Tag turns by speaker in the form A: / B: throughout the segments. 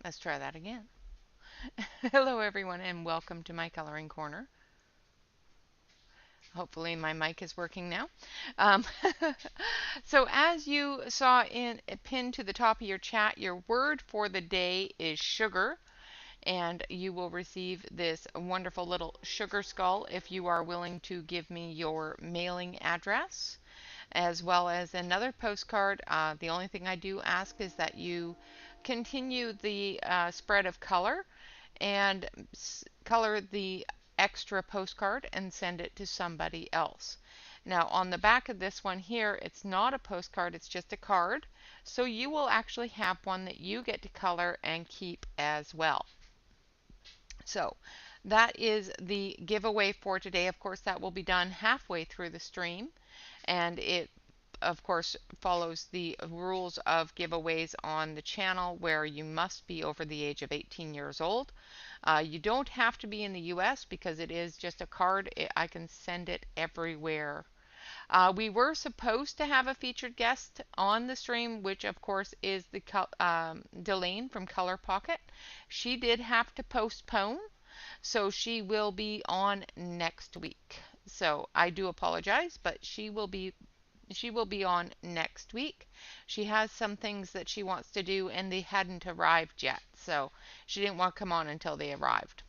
A: Let's try that again. Hello everyone and welcome to my coloring corner. Hopefully my mic is working now. Um, so as you saw in pinned to the top of your chat, your word for the day is sugar, and you will receive this wonderful little sugar skull if you are willing to give me your mailing address, as well as another postcard. The only thing I do ask is that you continue the spread of color and color the extra postcard and send it to somebody else. Now on the back of this one here, it's not a postcard, it's just a card. So you will actually have one that you get to color and keep as well. So that is the giveaway for today. Of course, that will be done halfway through the stream, and it of course follows the rules of giveaways on the channel, where you must be over the age of 18 years old. You don't have to be in the US because it is just a card. I can send it everywhere. We were supposed to have a featured guest on the stream, which of course is the Delane from Color Pocket. She did have to postpone, so she will be on next week. So I do apologize, but she will be on next week. She has some things that she wants to do and they hadn't arrived yet. So she didn't want to come on until they arrived.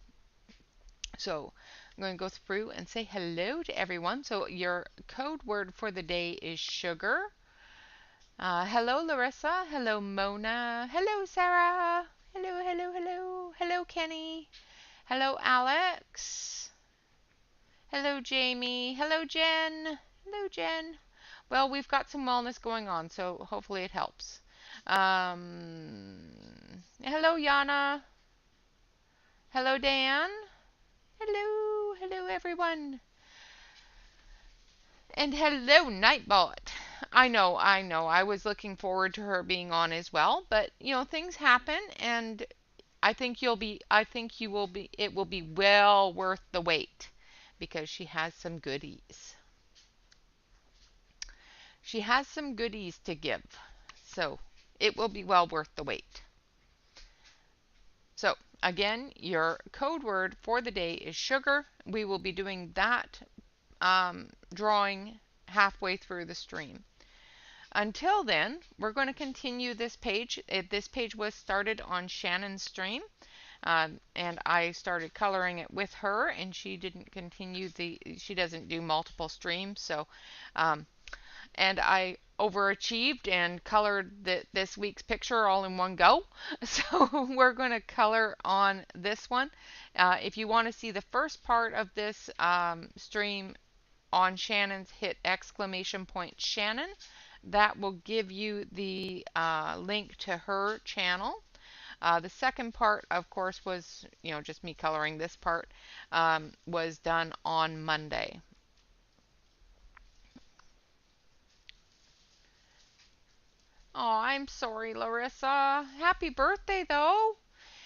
A: So I'm going to go through and say hello to everyone. So your code word for the day is sugar. Hello Larissa. Hello Mona. Hello Sarah. Hello, hello, hello. Hello Kenny. Hello Alex. Hello Jamie. Hello Jen. Hello Jen. Well, we've got some wellness going on, so hopefully it helps. Hello Yana. Hello Dan. Hello, hello everyone. And hello Nightbot. I know. I was looking forward to her being on as well, but things happen, and I think you will be it will be well worth the wait because she has some goodies. She has some goodies to give. So, it will be well worth the wait. So, again, your code word for the day is sugar. We will be doing that drawing halfway through the stream. Until then, we're going to continue this page. This page was started on Shannon's stream, and I started coloring it with her, and she didn't continue she doesn't do multiple streams, so, and I overachieved and colored this week's picture all in one go. So we're going to color on this one. If you want to see the first part of this stream on Shannon's, hit ! Shannon. That will give you the link to her channel. The second part, of course, was just me coloring this part, was done on Monday. Oh, I'm sorry, Larissa. Happy birthday, though.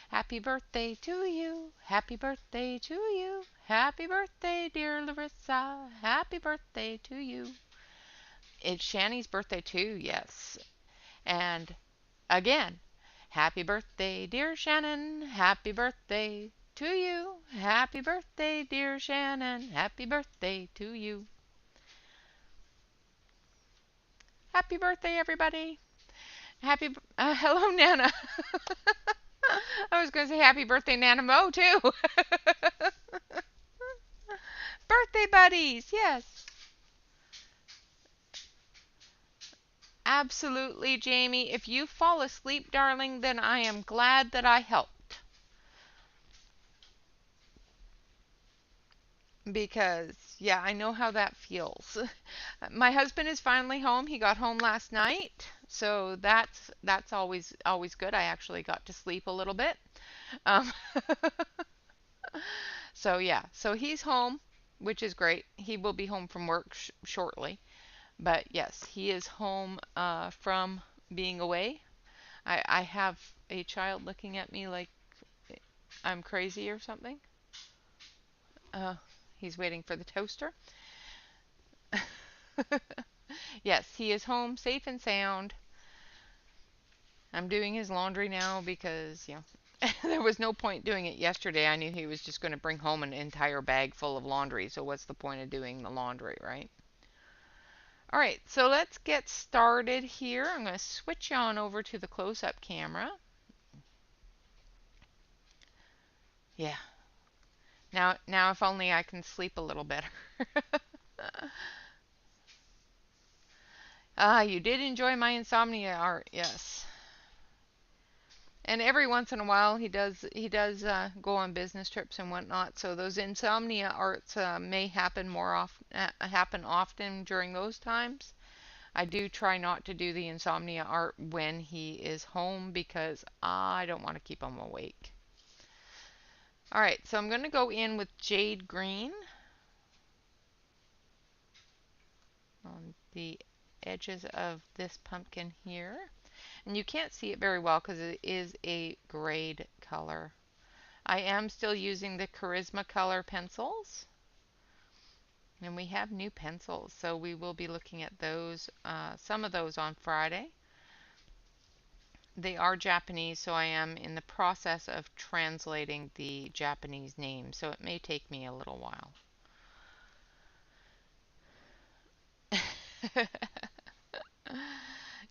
A: Happy birthday to you. Happy birthday to you. Happy birthday, dear Larissa. Happy birthday to you. It's Shanny's birthday, too, yes. And again, happy birthday, dear Shannon. Happy birthday to you. Happy birthday, dear Shannon. Happy birthday to you. Happy birthday, everybody. Hello, Nana. I was going to say happy birthday, Nana Mo, too. Birthday buddies, yes. Absolutely, Jamie. If you fall asleep, darling, then I am glad that I helped. Because, yeah, I know how that feels. My husband is finally home. He got home last night, so that's always good. I actually got to sleep a little bit. Um, so yeah, so he's home, which is great. He will be home from work shortly. But yes, he is home from being away. I have a child looking at me like I'm crazy or something. Uh, he's waiting for the toaster. Yes, he is home safe and sound. I'm doing his laundry now because, yeah. There was no point doing it yesterday. I knew he was just going to bring home an entire bag full of laundry. So what's the point of doing the laundry, right? All right, so let's get started here. I'm going to switch on over to the close-up camera. Yeah. Now if only I can sleep a little better. Ah, you did enjoy my insomnia art, yes. And every once in a while he does go on business trips and whatnot. So those insomnia arts may happen happen often during those times. I do try not to do the insomnia art when he is home because I don't want to keep him awake. All right, so I'm going to go in with jade green on the edges of this pumpkin here. And you can't see it very well because it is a grade color. I am still using the Charisma color pencils. And we have new pencils, so we will be looking at those, some of those on Friday. They are Japanese, so I am in the process of translating the Japanese names, so it may take me a little while.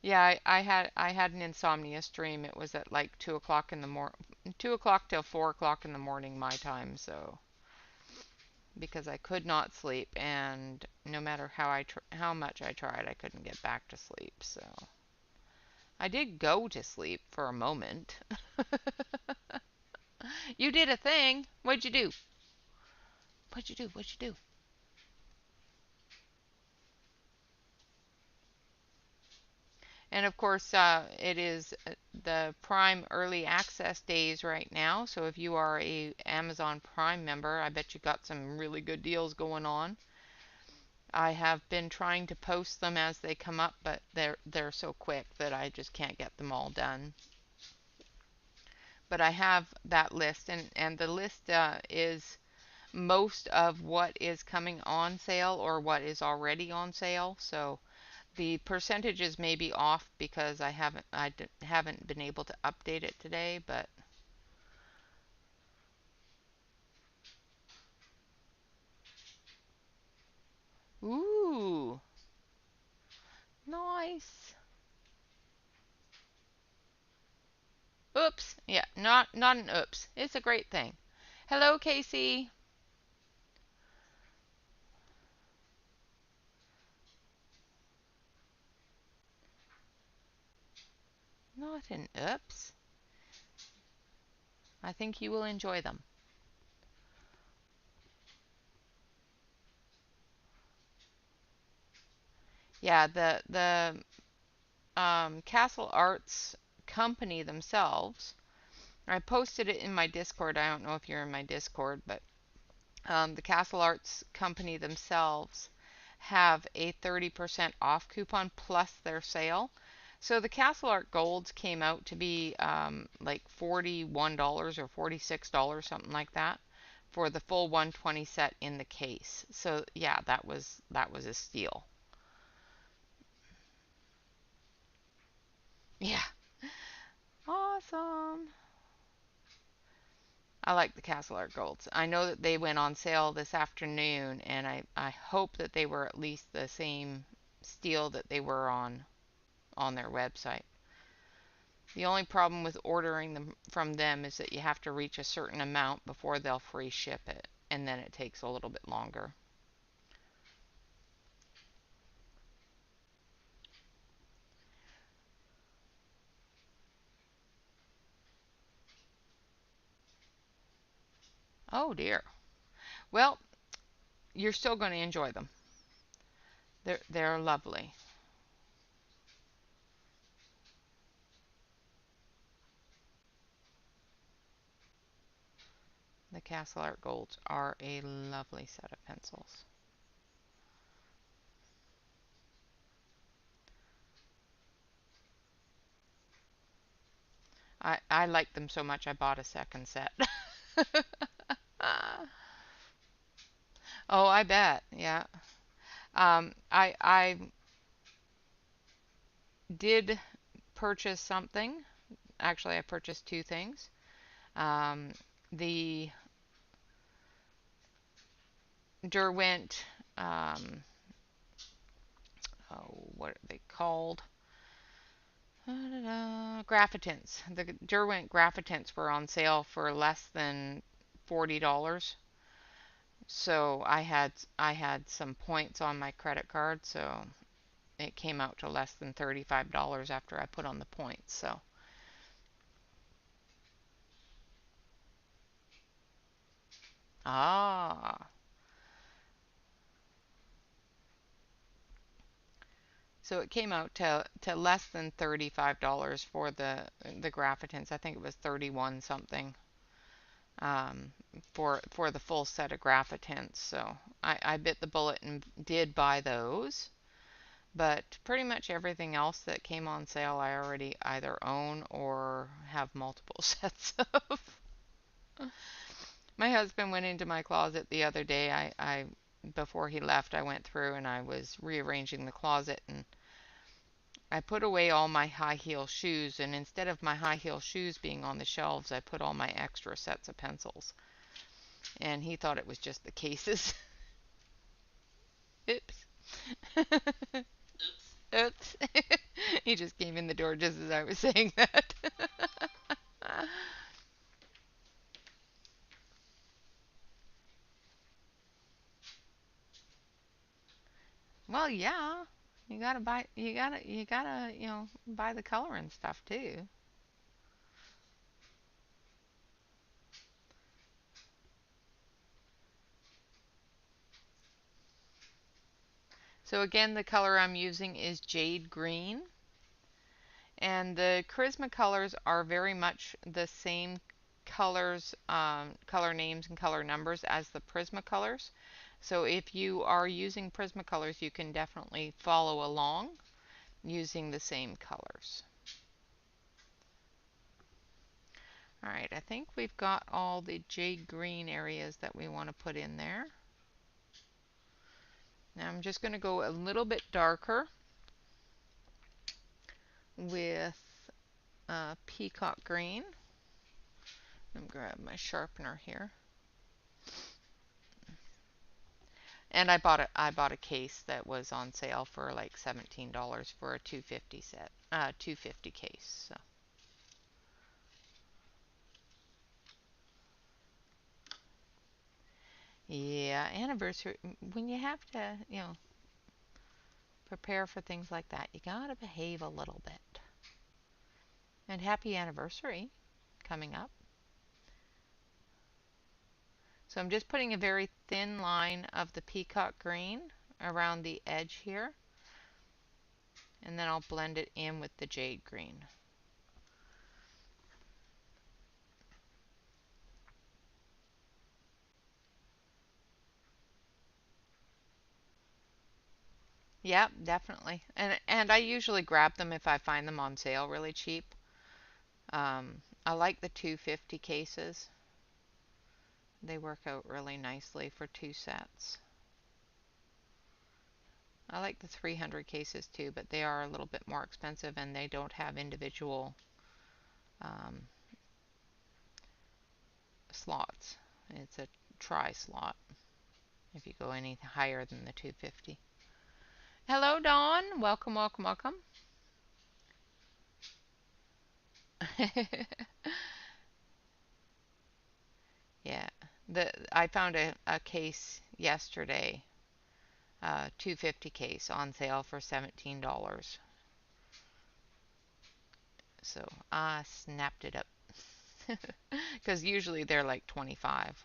A: Yeah, I had an insomnia stream. It was at like 2 o'clock in the 2 o'clock till 4 o'clock in the morning my time, so because I could not sleep, and no matter how much I tried, I couldn't get back to sleep. So I did go to sleep for a moment. You did a thing. What'd you do? What'd you do? What'd you do? And of course, it is the Prime Early Access days right now. So if you are a Amazon Prime member, I bet you got some really good deals going on. I have been trying to post them as they come up, but they're so quick that I just can't get them all done. But I have that list, and the list is most of what is coming on sale or what is already on sale. So the percentages may be off because I haven't been able to update it today, but ooh, nice. Oops. Yeah, not an oops. It's a great thing. Hello, Casey. Not an oops. I think you will enjoy them. Yeah, the Castle Arts company themselves. I posted it in my Discord. I don't know if you're in my Discord, but the Castle Arts company themselves have a 30% off coupon plus their sale. So the Castle Art Golds came out to be like $41 or $46, something like that, for the full 120 set in the case. So yeah, that was a steal. Yeah, awesome. I like the Castle Art Golds. I know that they went on sale this afternoon, and I hope that they were at least the same steel that they were on their website. The only problem with ordering them from them is that you have to reach a certain amount before they'll free ship it, and then it takes a little bit longer. Oh dear. Well, you're still going to enjoy them. They're lovely. The Castle Art Golds are a lovely set of pencils. I like them so much I bought a second set. Oh, I bet. Yeah. I did purchase something. Actually, I purchased two things. Um, the Derwent, um, oh, what are they called? Graphitins. The Derwent Graphitins were on sale for less than $40. So I had some points on my credit card, so it came out to less than $35 after I put on the points. So ah, so it came out to less than $35 for the Graphitins. I think it was 31 something um, for the full set of Graphitins. So I bit the bullet and did buy those. But pretty much everything else that came on sale I already either own or have multiple sets of. My husband went into my closet the other day. I before he left, I went through and I was rearranging the closet and I put away all my high heel shoes, and instead of my high heel shoes being on the shelves, I put all my extra sets of pencils. And he thought it was just the cases. Oops. Oops. He just came in the door just as I was saying that. Well, yeah. You gotta buy the color and stuff too. So again, the color I'm using is jade green. And the Charisma colors are very much the same colors, color names and color numbers as the Prisma colors. So if you are using Prisma colors, you can definitely follow along using the same colors. All right, I think we've got all the jade green areas that we want to put in there. Now I'm just going to go a little bit darker with peacock green. I'm grab my sharpener here. And I bought a case that was on sale for like $17 for a 250 set, 250 case. So yeah, anniversary when you have to, prepare for things like that, you gotta behave a little bit. And happy anniversary coming up. So I'm just putting a very thin line of the peacock green around the edge here, and then I'll blend it in with the jade green. Yep, definitely. And I usually grab them if I find them on sale really cheap. I like the 250 cases. They work out really nicely for two sets. I like the 300 cases too, but they are a little bit more expensive and they don't have individual um, slots. It's a tri slot if you go any higher than the 250. Hello, Dawn. Welcome, welcome, welcome. Yeah, I found a case yesterday, 250 case on sale for $17. So I snapped it up because usually they're like 25.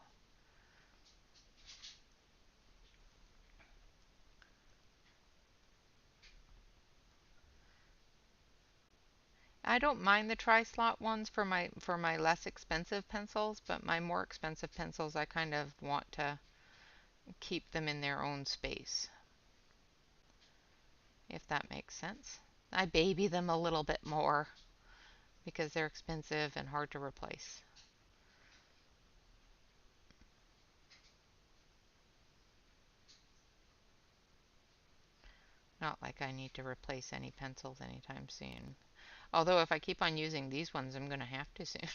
A: I don't mind the tri-slot ones for my less expensive pencils, but my more expensive pencils I kind of want to keep them in their own space, if that makes sense. I baby them a little bit more because they're expensive and hard to replace. Not like I need to replace any pencils anytime soon. Although if I keep on using these ones, I'm going to have to soon.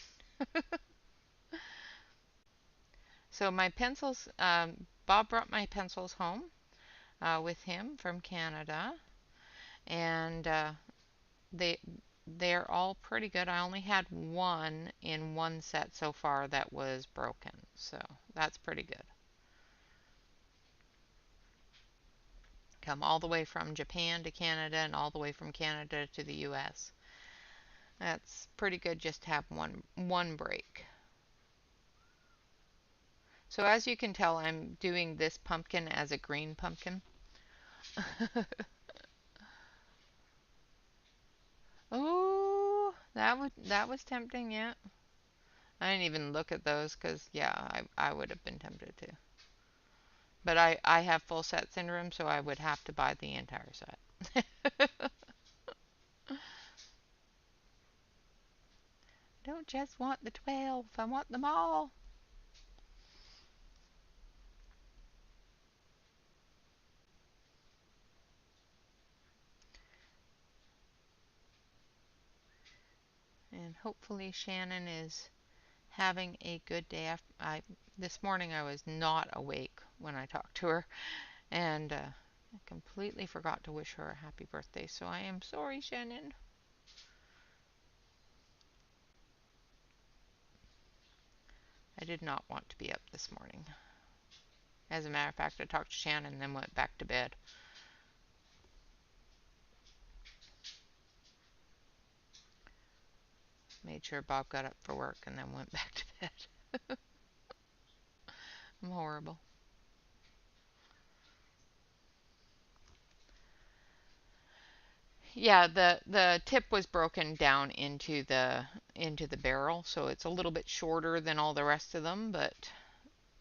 A: So my pencils, Bob brought my pencils home with him from Canada, and they they're all pretty good. I only had one in one set so far that was broken, so that's pretty good. Come all the way from Japan to Canada and all the way from Canada to the US. That's pretty good just to have one break. So as you can tell, I'm doing this pumpkin as a green pumpkin. Oh, that was tempting, yeah. I didn't even look at those because yeah, I would have been tempted to. But I have full set syndrome, so I would have to buy the entire set. Don't just want the 12, I want them all. And hopefully Shannon is having a good day. This morning I was not awake when I talked to her, and I completely forgot to wish her a happy birthday. So I am sorry, Shannon. I did not want to be up this morning. As a matter of fact, I talked to Shannon and then went back to bed. Made sure Bob got up for work and then went back to bed. I'm horrible. Yeah, the tip was broken down into the barrel, so it's a little bit shorter than all the rest of them, but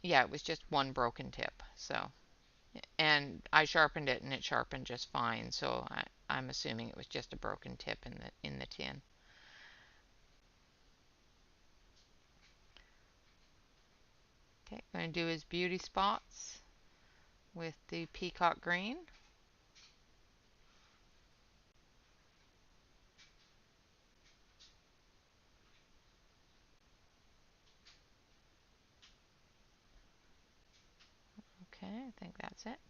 A: yeah, it was just one broken tip. So, and I sharpened it and it sharpened just fine, so I'm assuming it was just a broken tip in the tin. Okay, going to do his beauty spots with the peacock green. Okay, I think that's it.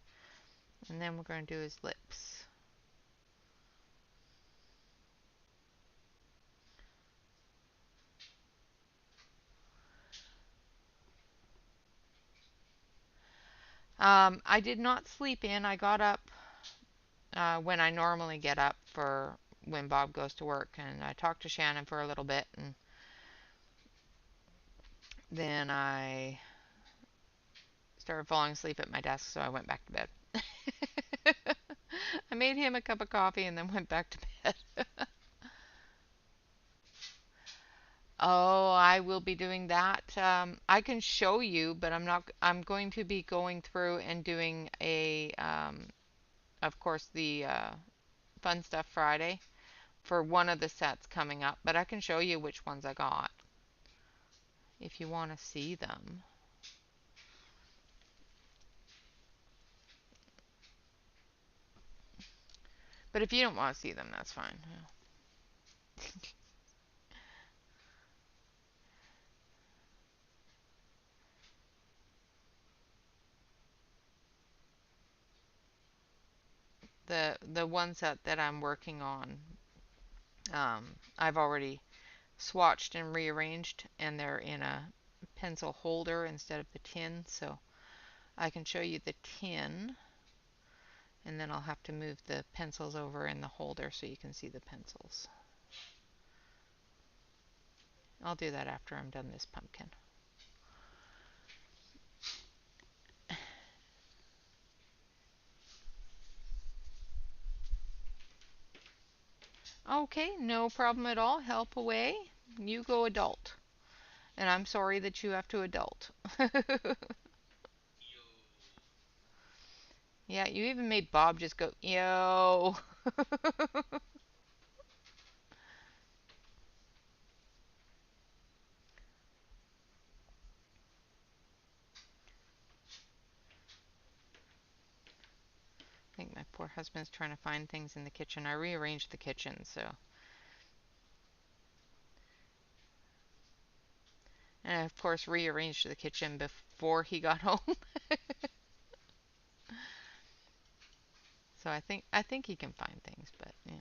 A: And then we're going to do his lips. I did not sleep in. I got up when I normally get up for when Bob goes to work, and I talked to Shannon for a little bit, and then I started falling asleep at my desk, so I went back to bed. I made him a cup of coffee and then went back to bed. Oh, I will be doing that. I can show you, but I'm not. I'm going to be going through and doing of course, the Fun Stuff Friday for one of the sets coming up. But I can show you which ones I got if you want to see them. But if you don't want to see them, that's fine. The one set that I'm working on, I've already swatched and rearranged, and they're in a pencil holder instead of the tin, so I can show you the tin, and then I'll have to move the pencils over in the holder so you can see the pencils. I'll do that after I'm done this pumpkin. Okay, no problem at all. Help away. You go adult. And I'm sorry that you have to adult. Yeah, you even made Bob just go, yo. I think my poor husband's trying to find things in the kitchen. I rearranged the kitchen, so. And I, of course, rearranged the kitchen before he got home. So I think he can find things, but yeah.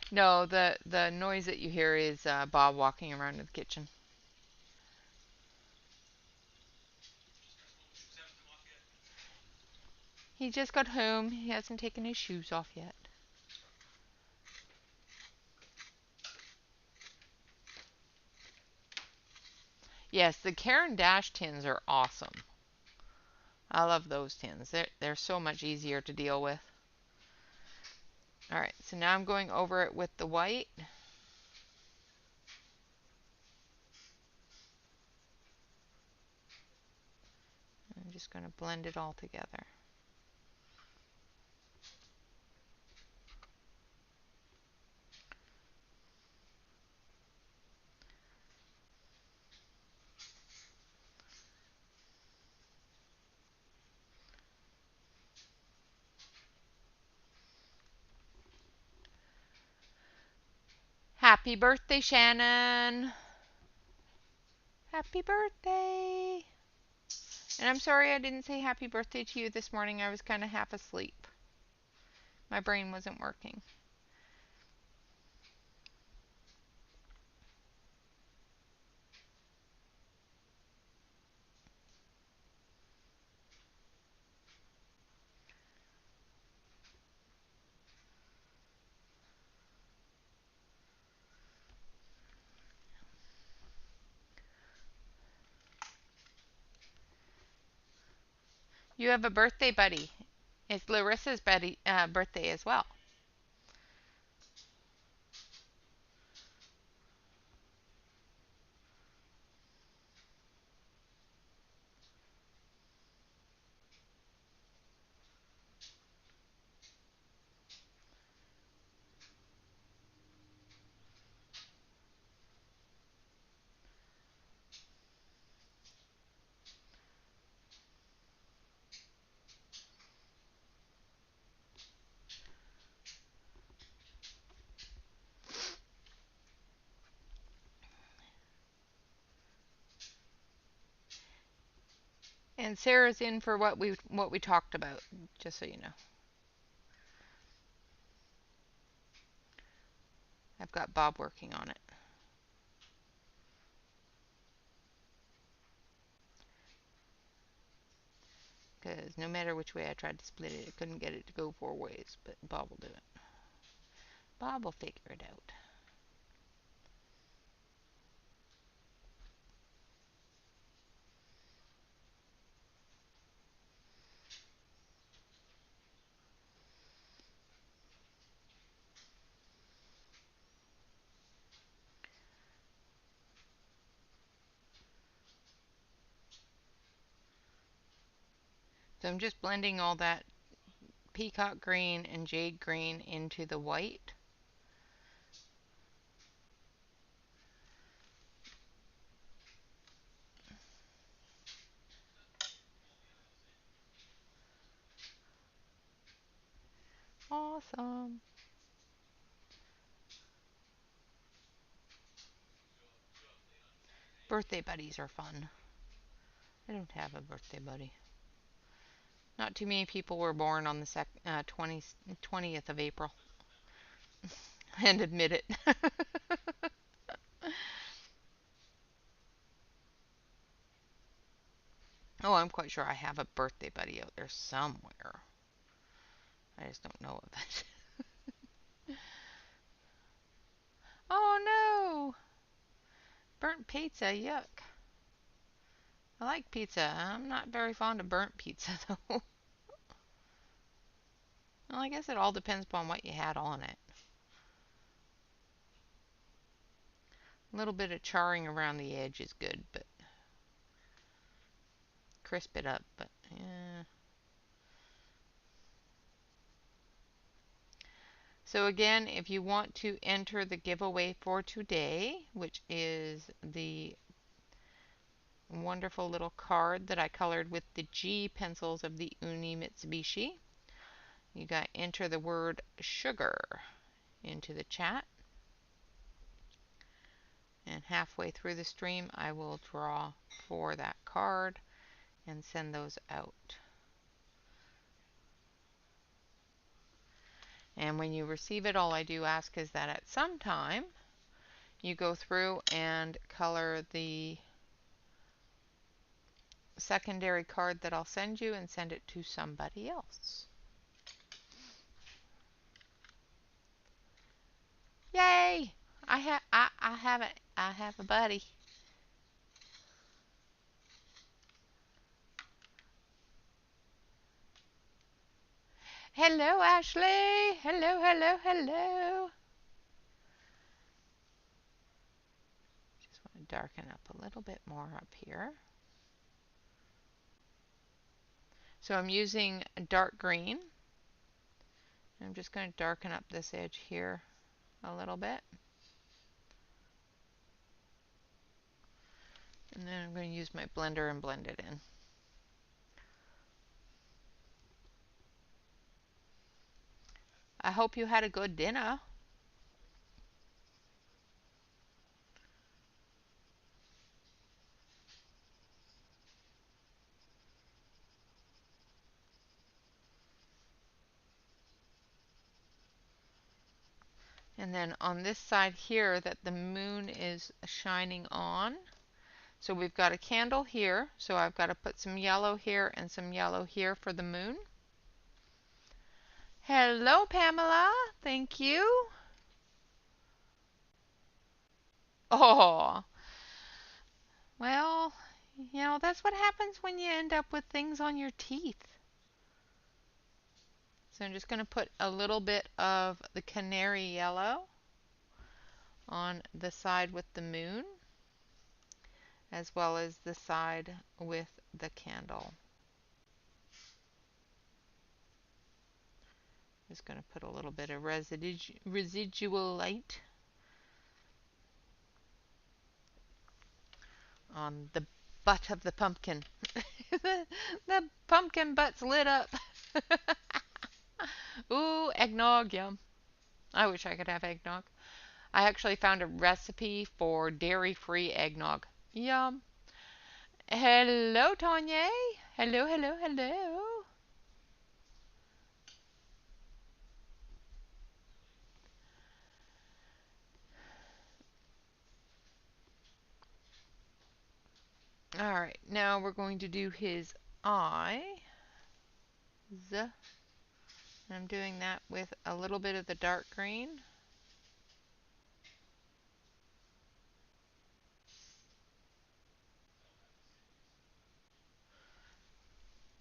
A: No, the noise that you hear is Bob walking around the kitchen. He just got home. He hasn't taken his shoes off yet. Yes, the Karen Dash tins are awesome. I love those tins. They're so much easier to deal with. All right, so now I'm going over it with the white. I'm just going to blend it all together. Happy birthday, Shannon! Happy birthday! And I'm sorry I didn't say happy birthday to you this morning. I was kind of half asleep. My brain wasn't working. You have a birthday buddy. It's Larissa's birthday as well. And Sarah's in for what we talked about, just so you know. I've got Bob working on it. Because no matter which way I tried to split it, I couldn't get it to go 4 ways, but Bob will do it. Bob will figure it out. So I'm just blending all that peacock green and jade green into the white. Awesome. Birthday buddies are fun. I don't have a birthday buddy. Not too many people were born on the 20th of April. And admit it. Oh, I'm quite sure I have a birthday buddy out there somewhere. I just don't know of it. Oh no! Burnt pizza, yuck. I like pizza. I'm not very fond of burnt pizza though. Well, I guess it all depends upon what you had on it. A little bit of charring around the edge is good, but crisp it up, but yeah. So again, if you want to enter the giveaway for today, which is the wonderful little card that I colored with the G pencils of the Uni Mitsubishi, you got to enter the word sugar. into the chat. And halfway through the stream, I will draw for that card and send those out. And when you receive it, all I do ask is that at some time you go through and color the secondary card that I'll send you and send it to somebody else. Yay! I have a buddy. Hello, Ashley. Hello, hello, hello. Just want to darken up a little bit more up here. So I'm using dark green. I'm just going to darken up this edge here a little bit. And then I'm going to use my blender and blend it in. I hope you had a good dinner. And then on this side here that the moon is shining on, so we've got a candle here, so I've got to put some yellow here and some yellow here for the moon. Hello, Pamela. Thank you. Oh, well, you know, that's what happens when you end up with things on your teeth. So I'm just going to put a little bit of the canary yellow on the side with the moon, as well as the side with the candle. Just going to put a little bit of residual light on the butt of the pumpkin. the pumpkin butt's lit up. Ooh, eggnog, yum. I wish I could have eggnog. I actually found a recipe for dairy-free eggnog. Yum. Hello, Tanya. Hello, hello, hello. All right, now we're going to do his eyes. I'm doing that with a little bit of the dark green.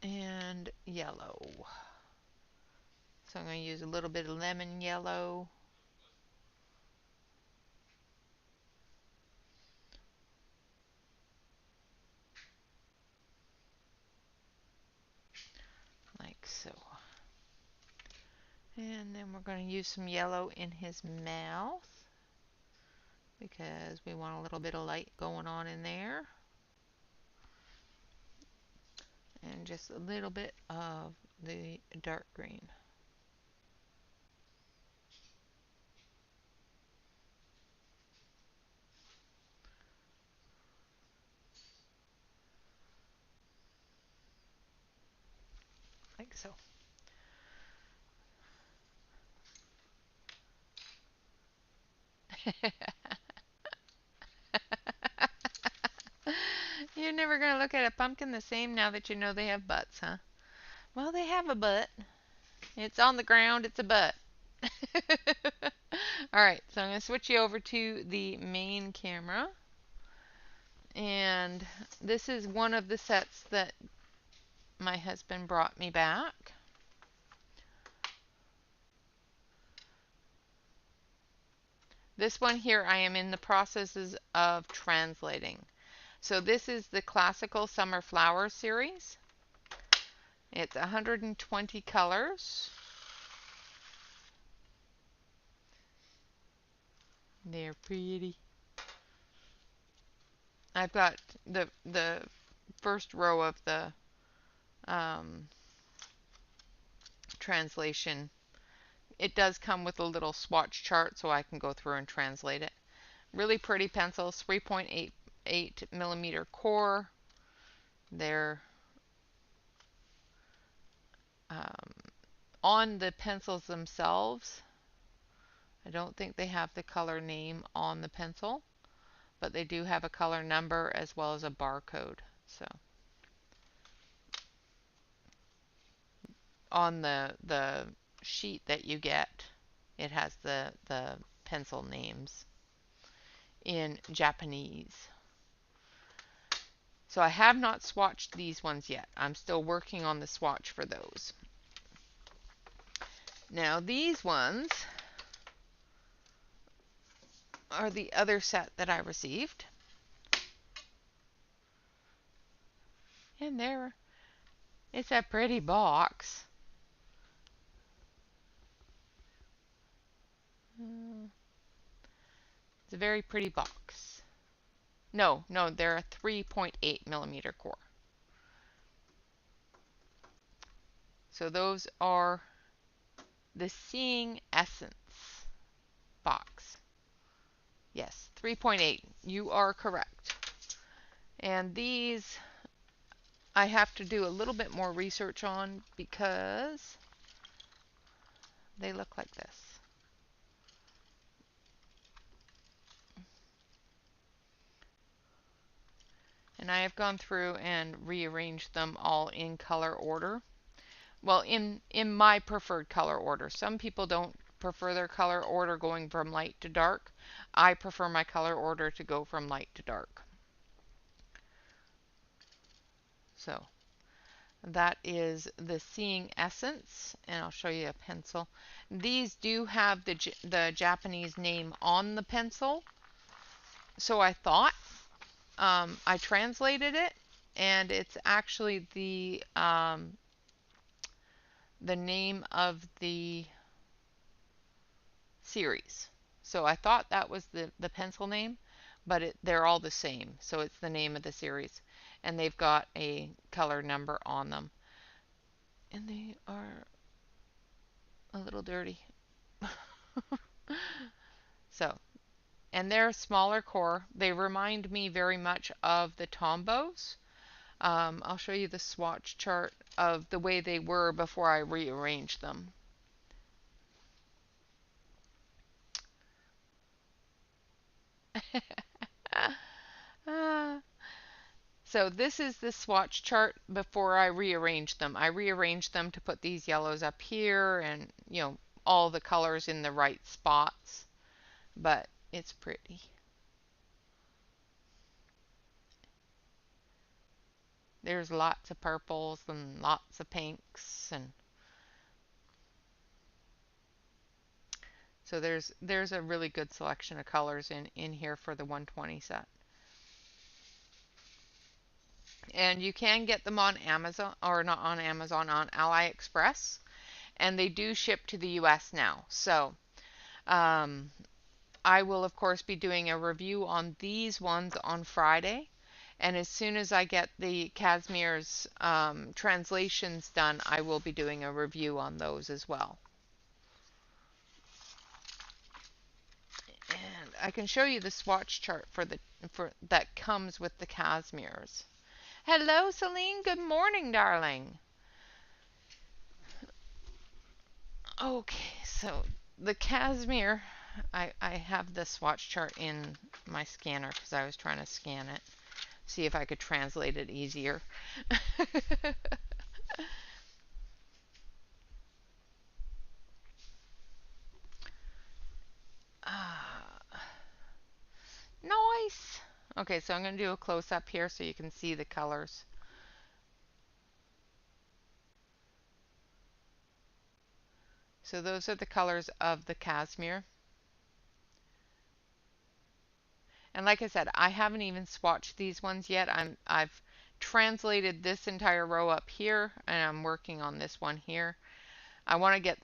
A: And yellow. So I'm going to use a little bit of lemon yellow. Like so. And then we're going to use some yellow in his mouth because we want a little bit of light going on in there. And just a little bit of the dark green. Like so. You're never going to look at a pumpkin the same now that you know they have butts, huh? Well, they have a butt. It's on the ground. It's a butt. Alright, so I'm going to switch you over to the main camera. And this is one of the sets that my husband brought me back. This one here I am in the processes of translating. So this is the Classical Summer Flower series. It's 120 colors. They're pretty. I've got the first row of the translation it does come with a little swatch chart so I can go through and translate it. Really pretty pencils, 3.88 millimeter core. They're um, on the pencils themselves. I don't think they have the color name on the pencil, but they do have a color number as well as a barcode. So on the sheet that you get, it has the pencil names in Japanese. So I have not swatched these ones yet. I'm still working on the swatch for those. Now these ones are the other set that I received. And it's a pretty box. It's a very pretty box. No, they're a 3.8 millimeter core. So those are the Seeing Essence box. Yes, 3.8. You are correct. And these I have to do a little bit more research on because they look like this. And I have gone through and rearranged them all in color order. Well, in my preferred color order. Some people don't prefer their color order going from light to dark. I prefer my color order to go from light to dark. So that is the Seeing Essence, and I'll show you a pencil. These do have the Japanese name on the pencil, so I thought I translated it, and it's actually the name of the series. So I thought that was the pencil name, but they're all the same. So it's the name of the series, and they've got a color number on them. And they are a little dirty. So, and they're a smaller core. They remind me very much of the Tombos. I'll show you the swatch chart of the way they were before I rearranged them. So this is the swatch chart before I rearranged them. I rearranged them to put these yellows up here and, all the colors in the right spots. But it's pretty. There's lots of purples and lots of pinks, and so there's a really good selection of colors in here for the 120 set. And you can get them on Amazon, or not on Amazon, on AliExpress, and they do ship to the US now. So I will of course be doing a review on these ones on Friday, and as soon as I get the Casimir's translations done, I will be doing a review on those as well. And I can show you the swatch chart for that comes with the Casimir's. Hello, Celine. Good morning, darling. Okay, so the Casimir, I have the swatch chart in my scanner because I was trying to scan it, see if I could translate it easier. Nice. Okay, so I'm going to do a close-up here so you can see the colors. So those are the colors of the Casimir. And like I said, I haven't even swatched these ones yet. I've translated this entire row up here, and I'm working on this one here. I want to get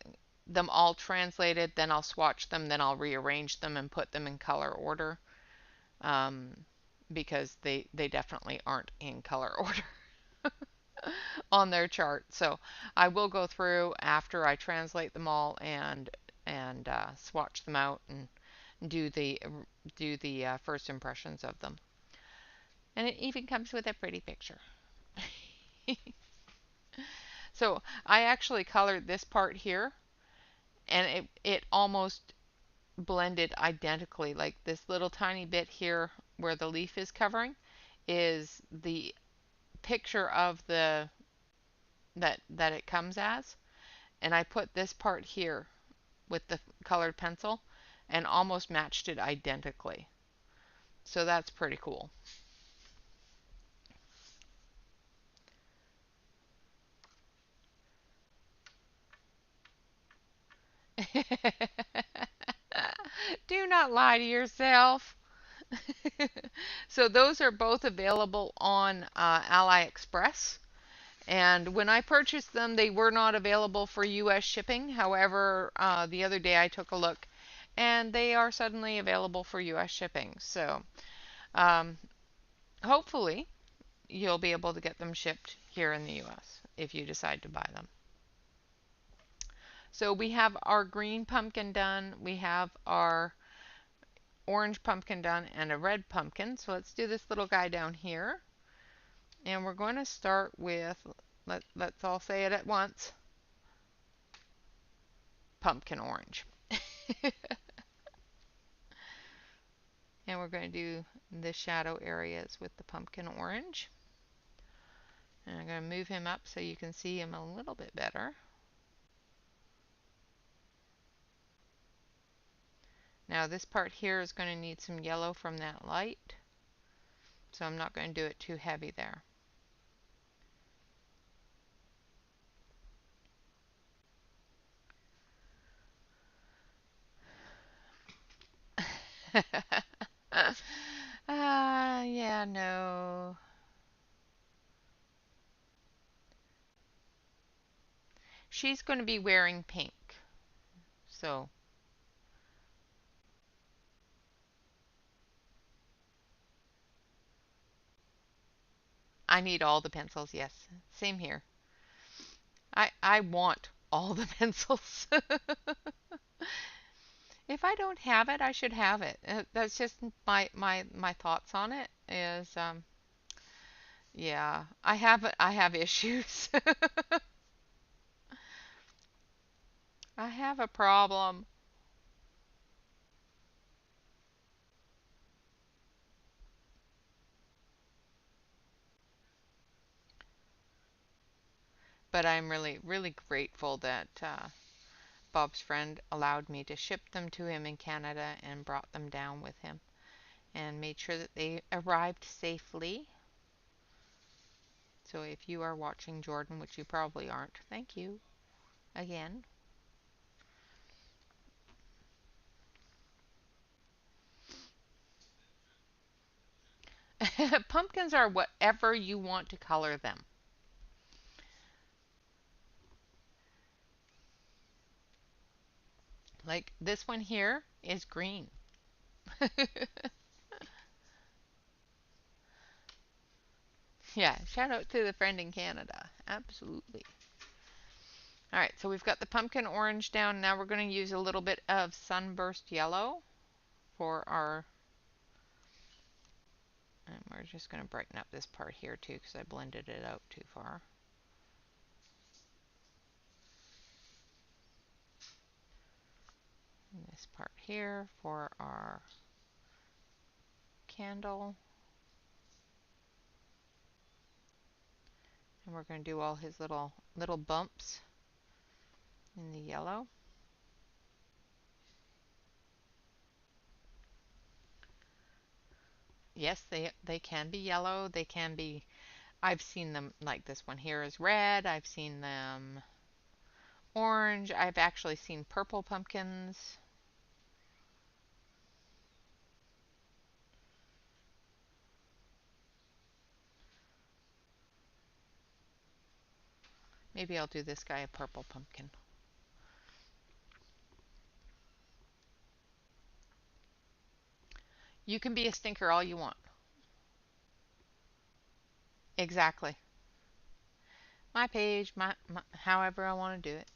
A: them all translated, then I'll swatch them, then I'll rearrange them and put them in color order, because they definitely aren't in color order on their chart. So I will go through after I translate them all and and swatch them out and do the first impressions of them. And it even comes with a pretty picture. So I actually colored this part here, and it almost blended identically. Like this little tiny bit here where the leaf is covering is the picture of the that it comes as, and I put this part here with the colored pencil and almost matched it identically. So that's pretty cool. Do not lie to yourself. So those are both available on AliExpress. And when I purchased them, they were not available for US shipping. However, the other day I took a look and they are suddenly available for US shipping. So um, hopefully you'll be able to get them shipped here in the US if you decide to buy them. So we have our green pumpkin done, we have our orange pumpkin done, and a red pumpkin. So let's do this little guy down here. And we're going to start with, let's all say it at once, pumpkin orange. And we're going to do the shadow areas with the pumpkin orange. And I'm going to move him up so you can see him a little bit better. Now this part here is going to need some yellow from that light, so I'm not going to do it too heavy there. Yeah, no. She's going to be wearing pink, so I need all the pencils, yes. Same here. I want all the pencils. If I don't have it, I should have it. That's just my thoughts on it is yeah, I have issues. I have a problem. But I'm really grateful that Bob's friend allowed me to ship them to him in Canada and brought them down with him and made sure that they arrived safely. So if you are watching, Jordan, which you probably aren't, thank you again. Pumpkins are whatever you want to color them. Like this one here is green. Yeah, shout out to the friend in Canada. Absolutely. All right, so we've got the pumpkin orange down. Now we're going to use a little bit of sunburst yellow for our, and we're just going to brighten up this part here too because I blended it out too far. And this part here for our candle. And we're going to do all his little bumps in the yellow. Yes, they can be yellow. They can be, I've seen them like this one here is red. I've seen them orange. I've actually seen purple pumpkins. Maybe I'll do this guy a purple pumpkin. You can be a stinker all you want. Exactly. My page, my however I want to do it.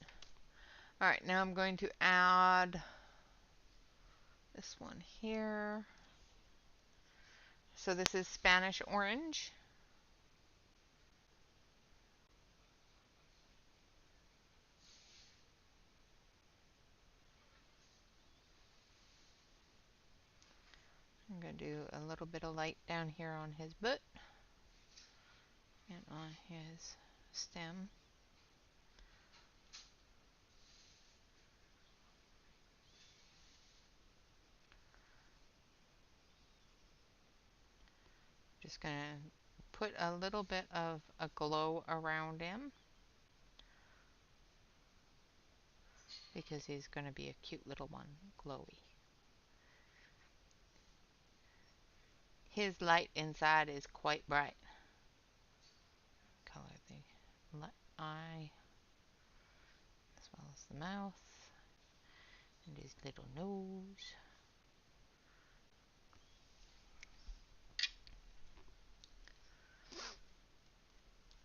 A: All right, now I'm going to add this one here. So this is Spanish orange. I'm going to do a little bit of light down here on his butt and on his stem. Just going to put a little bit of a glow around him because he's going to be a cute little one, glowy. His light inside is quite bright. Color the eye as well as the mouth and his little nose.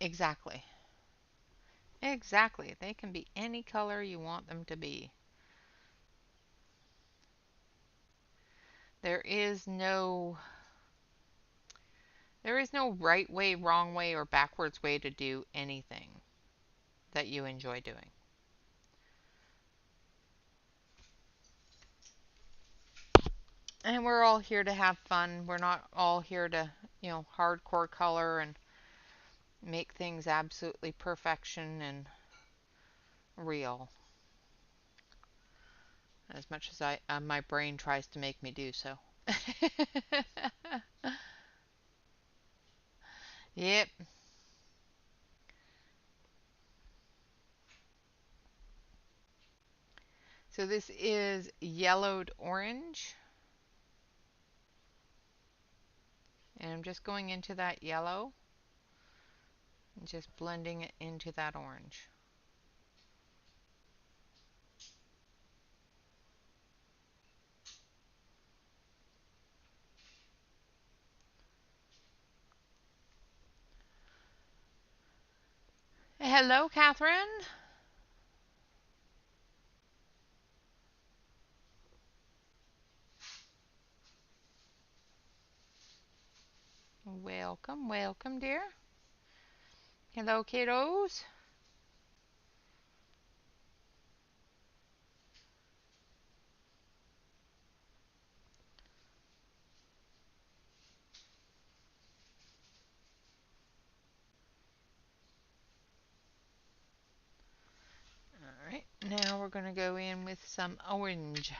A: Exactly. Exactly. They can be any color you want them to be. There is no right way, wrong way, or backwards way to do anything that you enjoy doing. And we're all here to have fun. We're not all here to, hardcore color and make things absolutely perfection and real. As much as my brain tries to make me do so. Yep. So this is yellowed orange. And I'm just going into that yellow and just blending it into that orange. Hello, Catherine. Welcome, welcome, dear. Hello, kiddos. All right, now we're going to go in with some orange.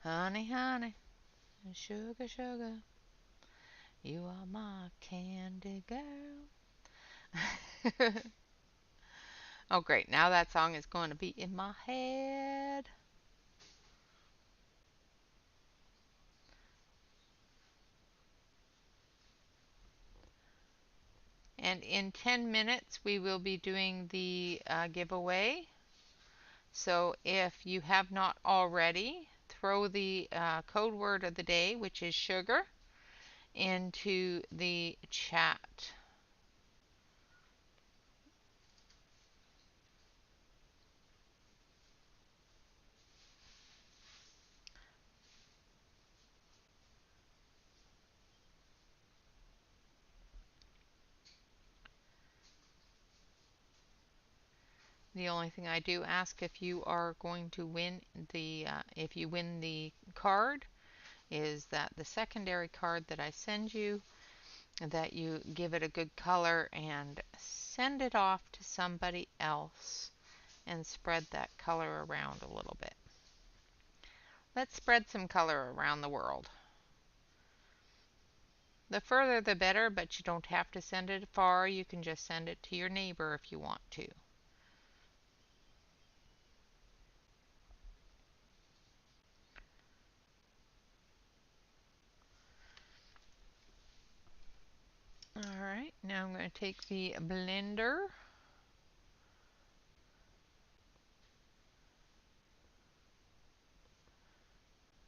A: Honey, honey, sugar, sugar, you are my candy girl. Oh, great. Now that song is going to be in my head. And in 10 minutes, we will be doing the giveaway. So if you have not already, throw the code word of the day, which is sugar, into the chat. The only thing I do ask if you are going to win if you win the card, is that the secondary card that I send you, that you give it a good color and send it off to somebody else and spread that color around a little bit. Let's spread some color around the world. The further the better, but you don't have to send it far. You can just send it to your neighbor if you want to. Alright, now I'm going to take the blender.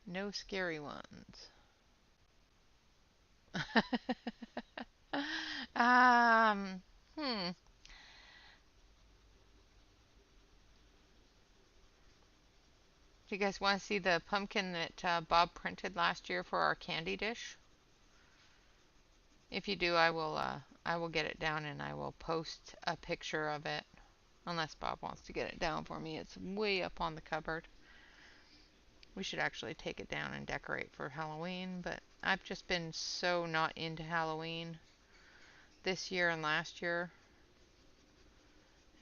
A: No scary ones. um, hmm. Do you guys want to see the pumpkin that Bob printed last year for our candy dish? If you do, I will get it down and I will post a picture of it. Unless Bob wants to get it down for me. It's way up on the cupboard. We should actually take it down and decorate for Halloween, but I've just been so not into Halloween this year and last year,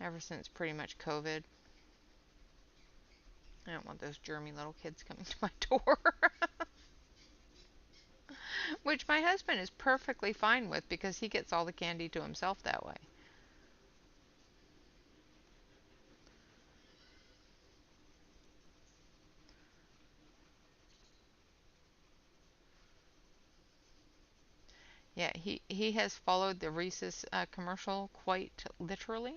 A: ever since pretty much COVID. I don't want those germy little kids coming to my door. Which my husband is perfectly fine with because he gets all the candy to himself that way. Yeah, he has followed the Reese's commercial quite literally.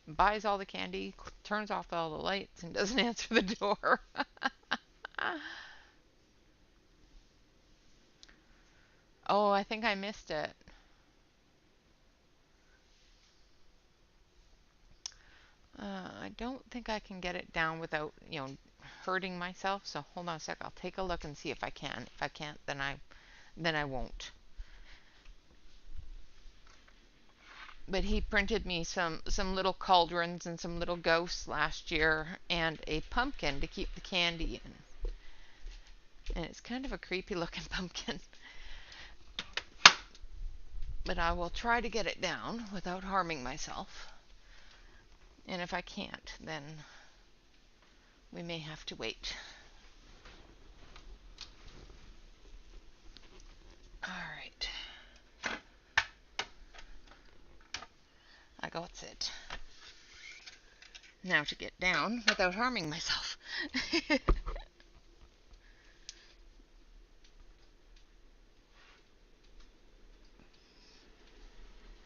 A: Buys all the candy, turns off all the lights, and doesn't answer the door. Oh, I think I missed it. I don't think I can get it down without, hurting myself. So hold on a sec. I'll take a look and see if I can. If I can't, then I won't. But he printed me some little cauldrons and some little ghosts last year and a pumpkin to keep the candy in. And it's kind of a creepy looking pumpkin. But I will try to get it down without harming myself. And if I can't, then we may have to wait. All right. I got it. Now to get down without harming myself.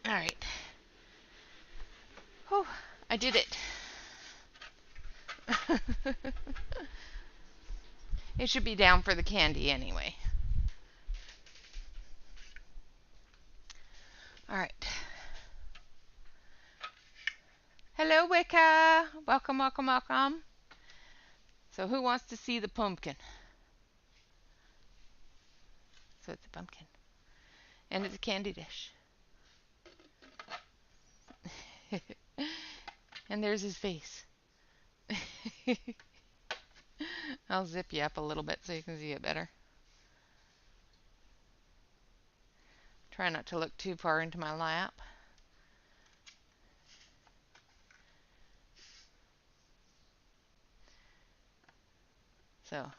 A: All right. Whew, I did it. It should be down for the candy anyway. All right. Hello, Wicca. Welcome, welcome, welcome. So who wants to see the pumpkin? So it's a pumpkin. And it's a candy dish. And there's his face. I'll zip you up a little bit so you can see it better. Try not to look too far into my lap. So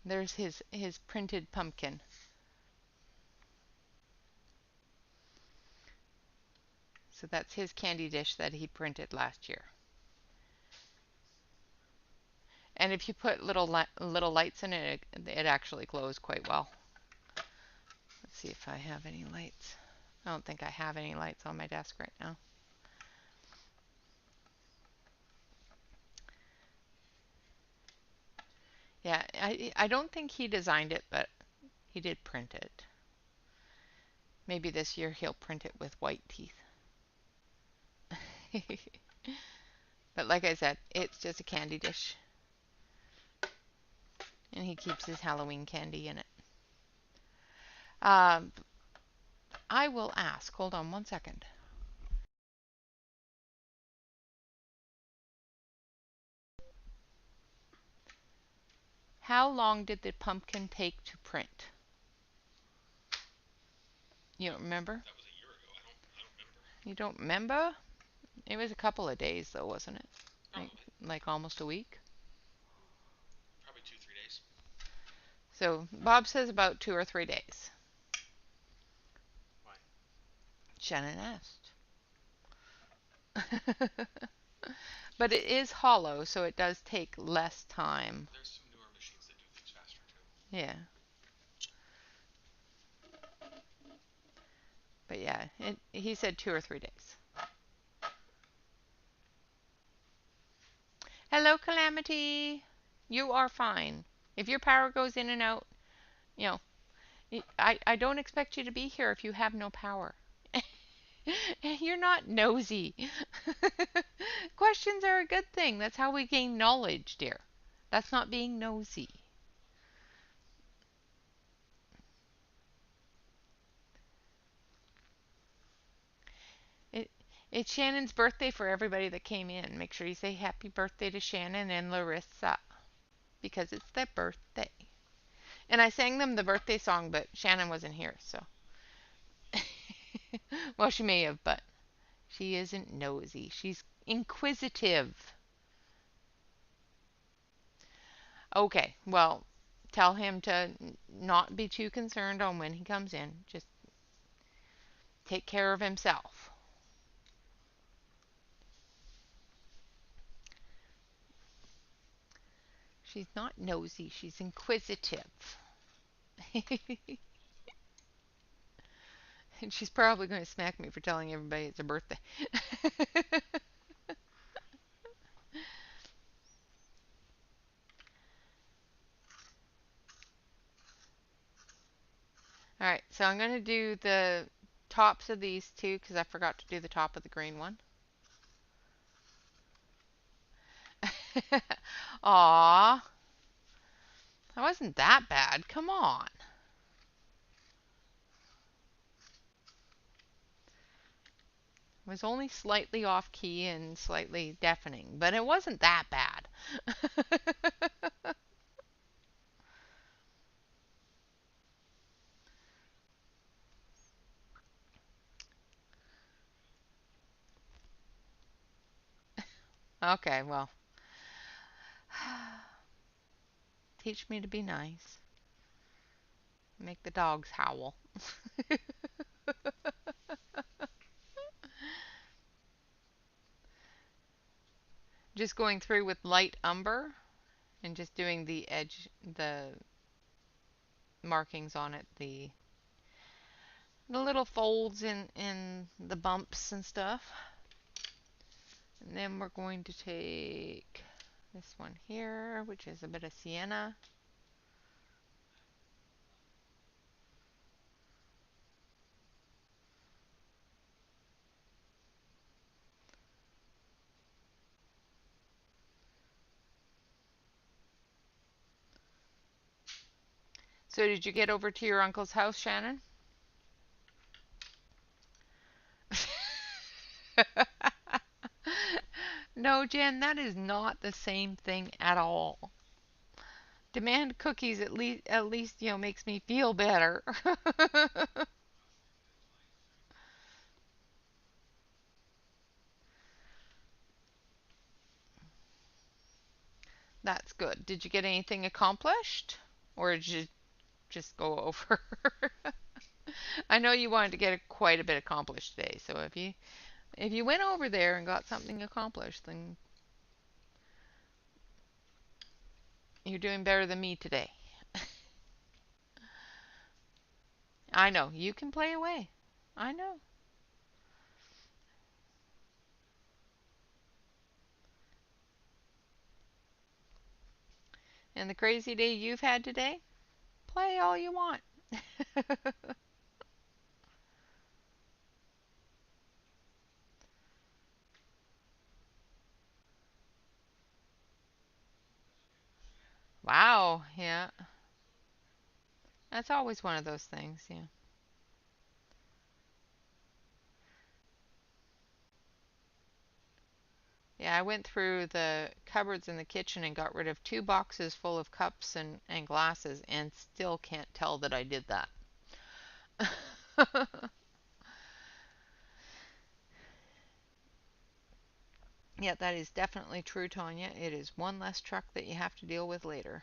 A: there's his printed pumpkin. So that's his candy dish that he printed last year. And if you put little lights in it, it actually glows quite well. Let's see if I have any lights. I don't think I have any lights on my desk right now. Yeah, I don't think he designed it, but he did print it. Maybe this year he'll print it with white teeth. But like I said, it's just a candy dish. And he keeps his Halloween candy in it. I will ask. Hold on one second. How long did the pumpkin take to print? You don't remember?
B: That was a year ago. I don't remember.
A: You don't remember? It was a couple of days though, wasn't it?
B: Probably.
A: Like almost a week.
B: Probably 2-3 days.
A: So Bob says about 2 or 3 days.
B: Why?
A: Shannon asked. But it is hollow, so it does take less time.
B: There's some newer machines that do things faster too.
A: Yeah. But yeah, he said 2 or 3 days. Hello, Calamity. You are fine. If your power goes in and out, you know, I don't expect you to be here if you have no power. You're not nosy. Questions are a good thing. That's how we gain knowledge, dear. That's not being nosy. It it's Shannon's birthday for everybody that came in. Make sure you say happy birthday to Shannon and Larissa because it's their birthday. And I sang them the birthday song, but Shannon wasn't here, so. Well, she may have, but she isn't nosy. She's inquisitive. Okay, well, tell him to not be too concerned on when he comes in. Just take care of himself. She's not nosy, she's inquisitive. And she's probably going to smack me for telling everybody it's her birthday. Alright, so I'm going to do the tops of these two because I forgot to do the top of the green one. Aw, that wasn't that bad. Come on. It was only slightly off key and slightly deafening, but it wasn't that bad. Okay, well, teach me to be nice. Make the dogs howl. Just going through with light umber and just doing the edge, the markings on it, the little folds in the bumps and stuff. And then we're going to take this one here, which is a bit of sienna. So did you get over to your uncle's house, Shannon? No, Jen, that is not the same thing at all. Demand cookies at least makes me feel better. That's good. Did you get anything accomplished? Or did you just go over? I know you wanted to get quite a bit accomplished today, so if you went over there and got something accomplished, then you're doing better than me today. I know. You can play away. I know. And the crazy day you've had today? Play all you want. Wow, yeah. That's always one of those things, yeah. Yeah, I went through the cupboards in the kitchen and got rid of 2 boxes full of cups and glasses and still can't tell that I did that. Yeah, that is definitely true, Tanya. It is one less truck that you have to deal with later.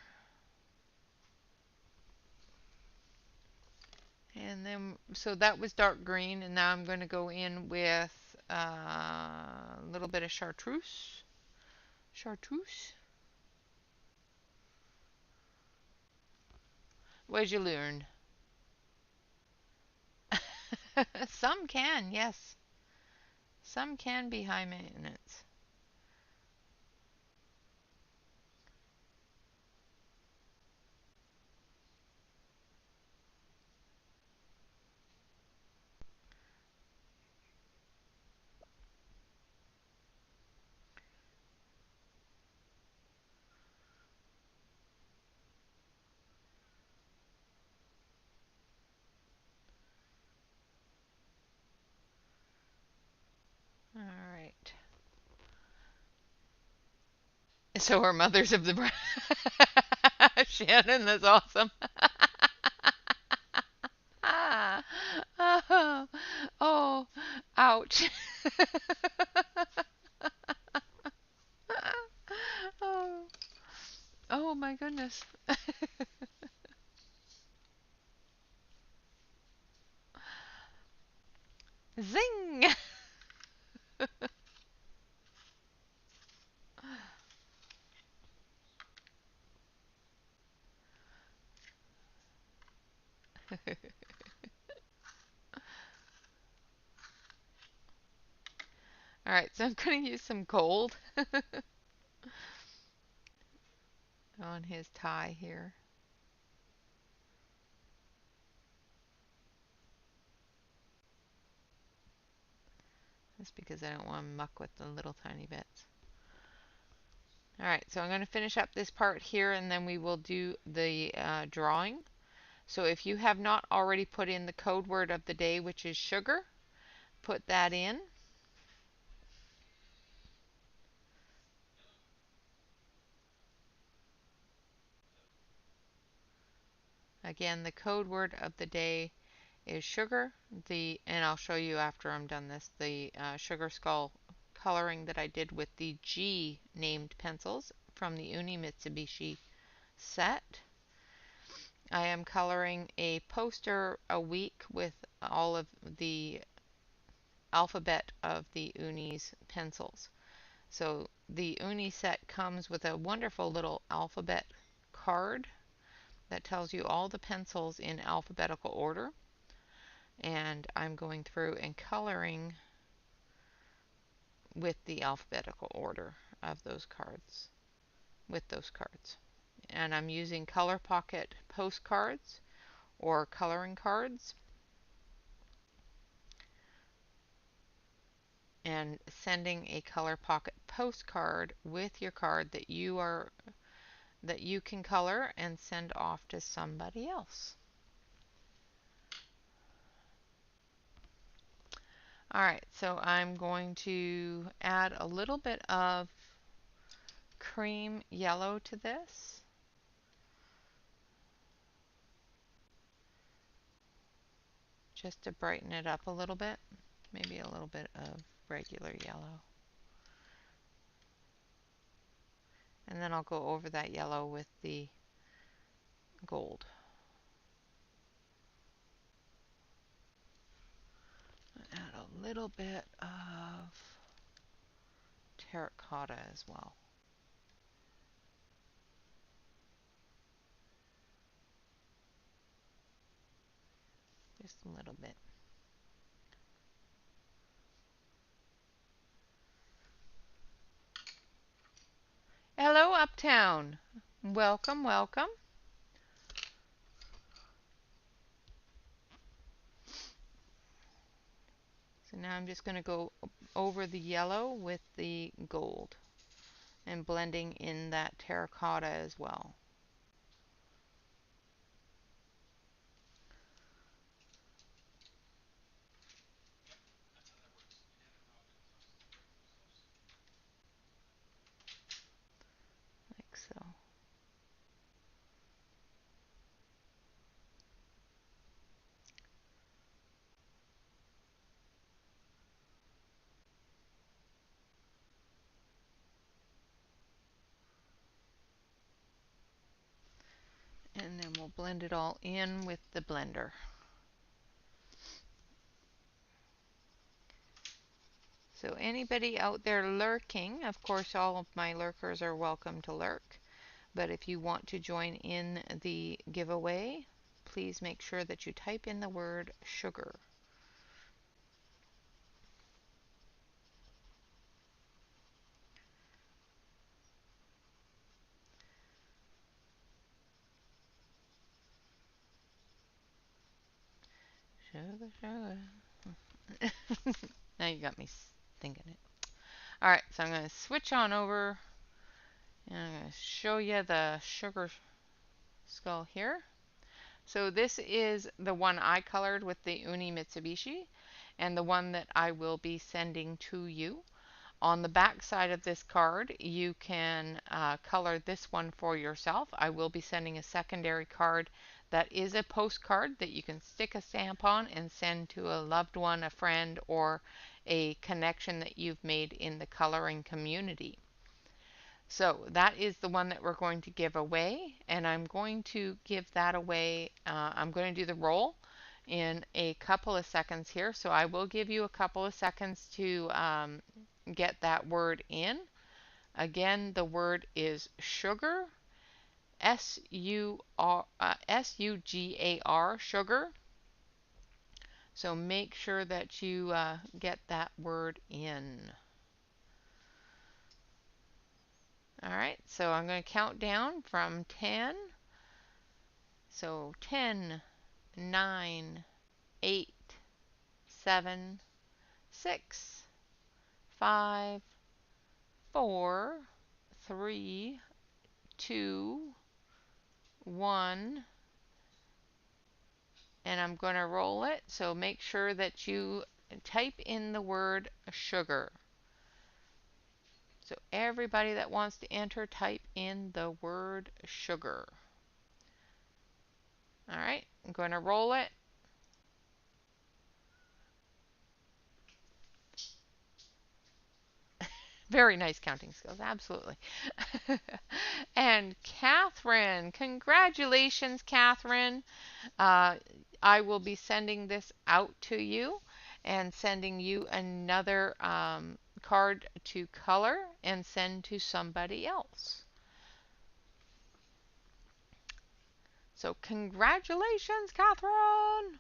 A: And then, so that was dark green, and now I'm going to go in with a little bit of chartreuse. Chartreuse? What did you learn? Some can, yes. Some can be high maintenance. So we're mothers of the bride. Shannon, that's awesome. Oh, oh, ouch. Oh, oh my goodness. Zing. All right, so I'm going to use some gold on his tie here. Just because I don't want to muck with the little tiny bits. All right, so I'm going to finish up this part here and then we will do the drawing. So if you have not already put in the code word of the day, which is sugar, put that in. Again, the code word of the day is sugar. And I'll show you after I'm done this, the sugar skull coloring that I did with the G named pencils from the Uni Mitsubishi set. I am coloring a poster a week with all of the alphabet of the Uni's pencils. So the Uni set comes with a wonderful little alphabet card that tells you all the pencils in alphabetical order. And I'm going through and coloring with the alphabetical order of those cards, with those cards. And I'm using Color Pocket postcards or coloring cards and sending a Color Pocket postcard with your card that you can color and send off to somebody else. Alright, so I'm going to add a little bit of cream yellow to this. Just to brighten it up a little bit. Maybe a little bit of regular yellow. And then I'll go over that yellow with the gold. Add a little bit of terracotta as well. Just a little bit. Hello, Uptown. Welcome, welcome. So now I'm just going to go over the yellow with the gold and blending in that terracotta as well. Like so. And then we'll blend it all in with the blender. So anybody out there lurking, of course all of my lurkers are welcome to lurk, but if you want to join in the giveaway, please make sure that you type in the word sugar. Sugar, sugar. Now you got me thinking it. Alright, so I'm going to switch on over and I'm going to show you the sugar skull here. So this is the one I colored with the Uni Mitsubishi and the one that I will be sending to you. On the back side of this card, you can color this one for yourself. I will be sending a secondary card that is a postcard that you can stick a stamp on and send to a loved one, a friend, or a connection that you've made in the coloring community. So that is the one that we're going to give away, and I'm going to give that away. I'm going to do the roll in a couple of seconds here, so I will give you a couple of seconds to get that word in. Again, the word is sugar, Sugar, sugar. So make sure that you get that word in. All right, so I'm going to count down from 10. So 10, 9, 8, 7, 6, 5, 4, 3, 2, 1, and I'm going to roll it. So make sure that you type in the word sugar. So everybody that wants to enter, type in the word sugar. All right, I'm going to roll it. Very nice counting skills, absolutely. And Catherine, congratulations, Catherine. Uh, I will be sending this out to you and sending you another card to color and send to somebody else. So congratulations, Catherine.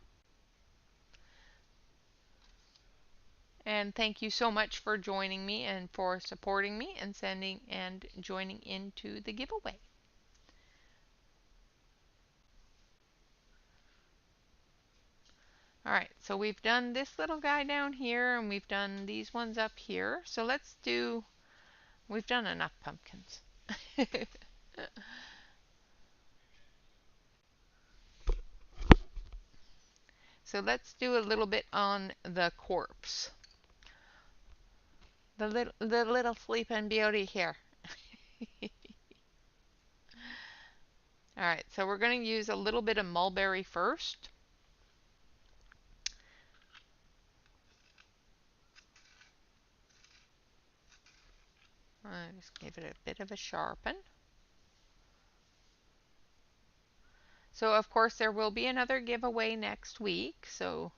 A: And thank you so much for joining me and for supporting me and sending and joining into the giveaway. All right, so we've done this little guy down here and we've done these ones up here. So we've done enough pumpkins. So let's do a little bit on the corpse. The little sleeping beauty here. All right, so we're going to use a little bit of mulberry first. I just give it a bit of a sharpen. So of course there will be another giveaway next week. So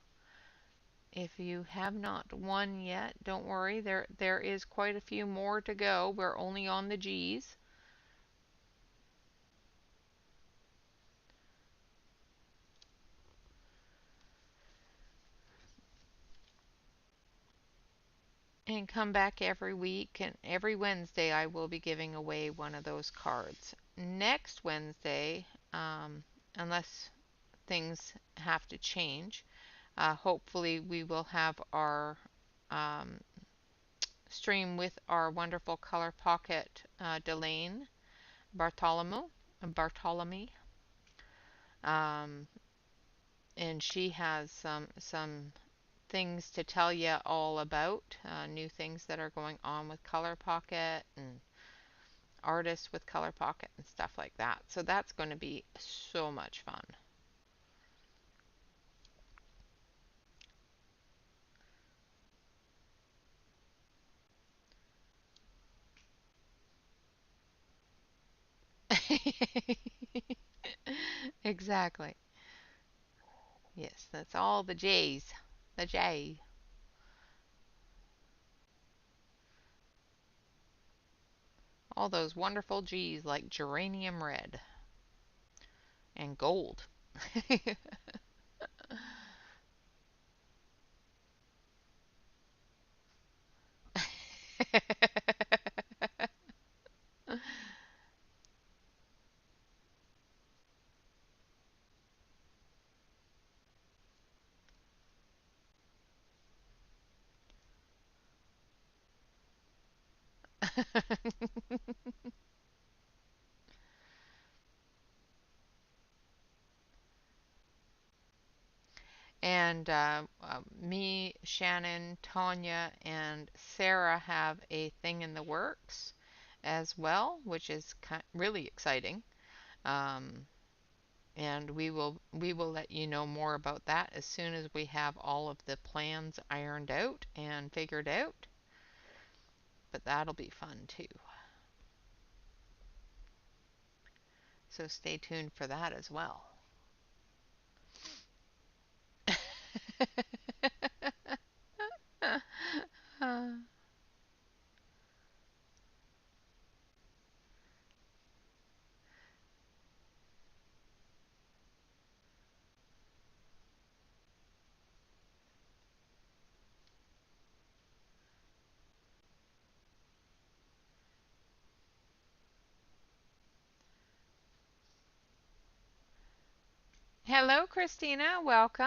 A: if you have not won yet, don't worry. There is quite a few more to go. We're only on the G's. And come back every week, and every Wednesday I will be giving away one of those cards. Next Wednesday, unless things have to change, hopefully we will have our um, stream with our wonderful Color Pocket Delane Bartholomew. Um, and she has some things to tell you all about new things that are going on with Color Pocket and artists with Color Pocket and stuff like that. So that's going to be so much fun. Exactly. Yes, that's all the J's. The J. All those wonderful G's like geranium red and gold. And me, Shannon, Tanya, and Sarah have a thing in the works as well, which is really exciting. Um, and we will let you know more about that as soon as we have all of the plans ironed out and figured out. But that'll be fun too. So stay tuned for that as well. Hello, Christina. Welcome.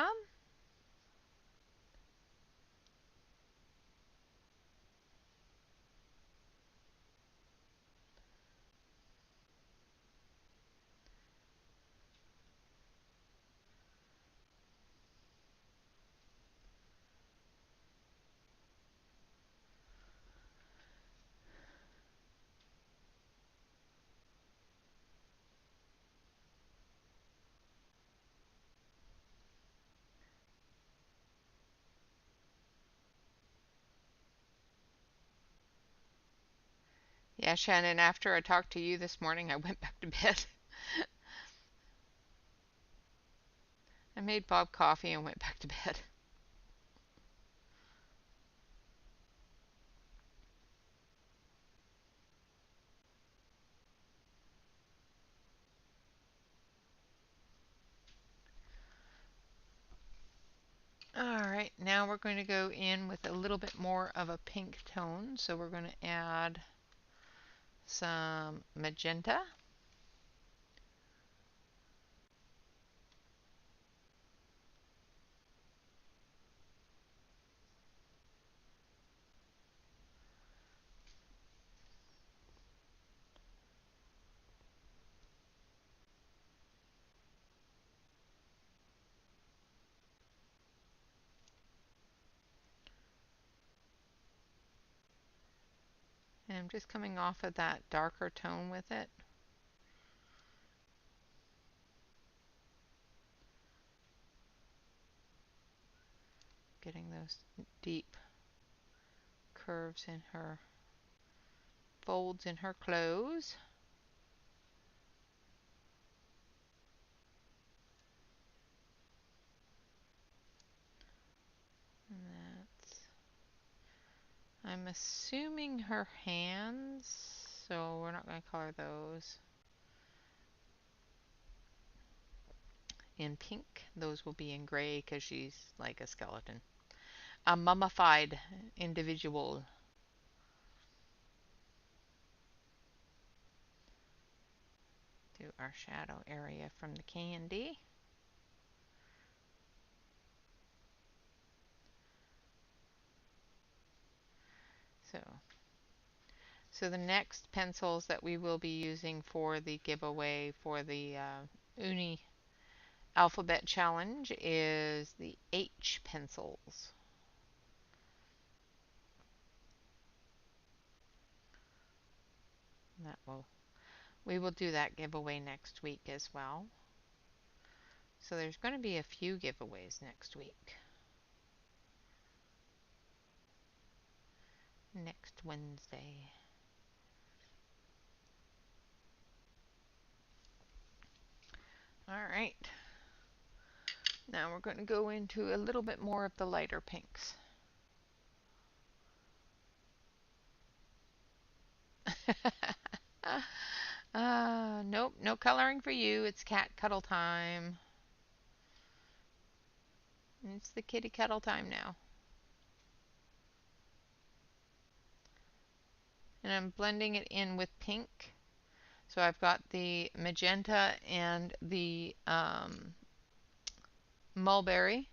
A: Yeah, Shannon, after I talked to you this morning, I went back to bed. I made Bob coffee and went back to bed. All right, now we're going to go in with a little bit more of a pink tone. So we're going to add some magenta. And I'm just coming off of that darker tone with it. Getting those deep curves in her folds in her clothes. And that's, I'm assuming her hands, so we're not going to color those in pink. Those will be in gray because she's like a skeleton. A mummified individual. Do our shadow area from the candy. So, so the next pencils that we will be using for the giveaway for the Uni Alphabet Challenge is the H pencils. That will We will do that giveaway next week as well. So there's going to be a few giveaways next week. Next Wednesday. All right. Now we're going to go into a little bit more of the lighter pinks. Nope, no coloring for you. It's cat cuddle time. It's the kitty cuddle time now. And I'm blending it in with pink. So I've got the magenta and the mulberry,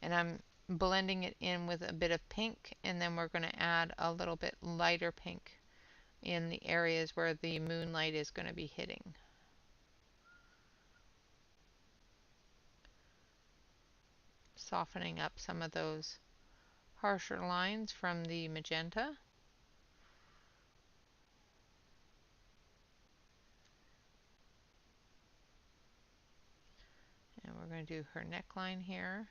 A: and I'm blending it in with a bit of pink, and then we're going to add a little bit lighter pink in the areas where the moonlight is going to be hitting. softening up some of those harsher lines from the magenta. And we're going to do her neckline here.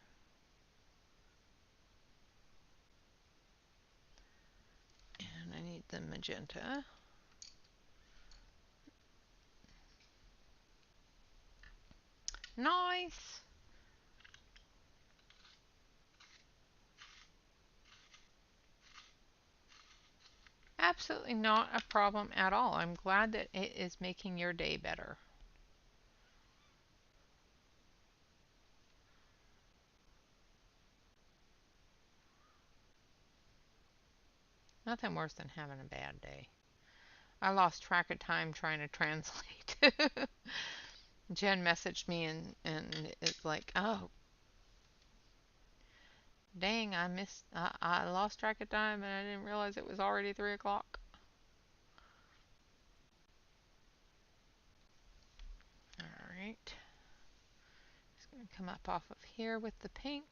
A: And I need the magenta. Nice! Absolutely not a problem at all. I'm glad that it is making your day better. Nothing worse than having a bad day. I lost track of time trying to translate. Jen messaged me and it's like, oh, dang, I lost track of time and I didn't realize it was already 3 o'clock. Alright. Just going to come up off of here with the pink.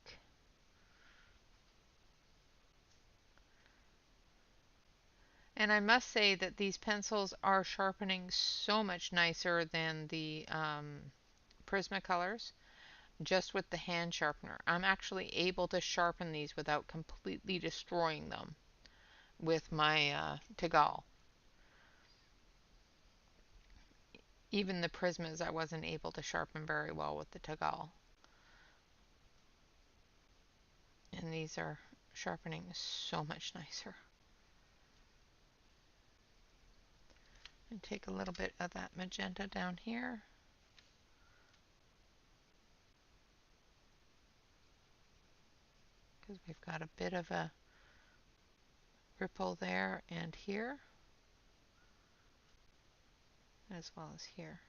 A: And I must say that these pencils are sharpening so much nicer than the Prismacolors, just with the hand sharpener. I'm actually able to sharpen these without completely destroying them with my Tagal. Even the Prismas I wasn't able to sharpen very well with the Tagal. And these are sharpening so much nicer. And take a little bit of that magenta down here. Because we've got a bit of a ripple there and here, as well as here.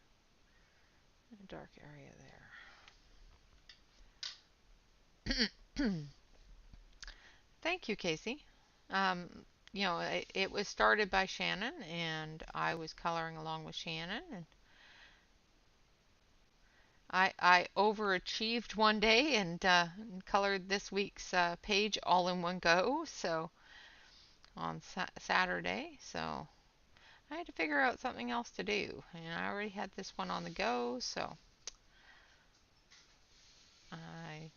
A: A dark area there. Thank you, Casey. Um, it was started by Shannon, and I was coloring along with Shannon, and I overachieved one day and colored this week's page all in one go. So on Saturday, so I had to figure out something else to do, and I already had this one on the go, so I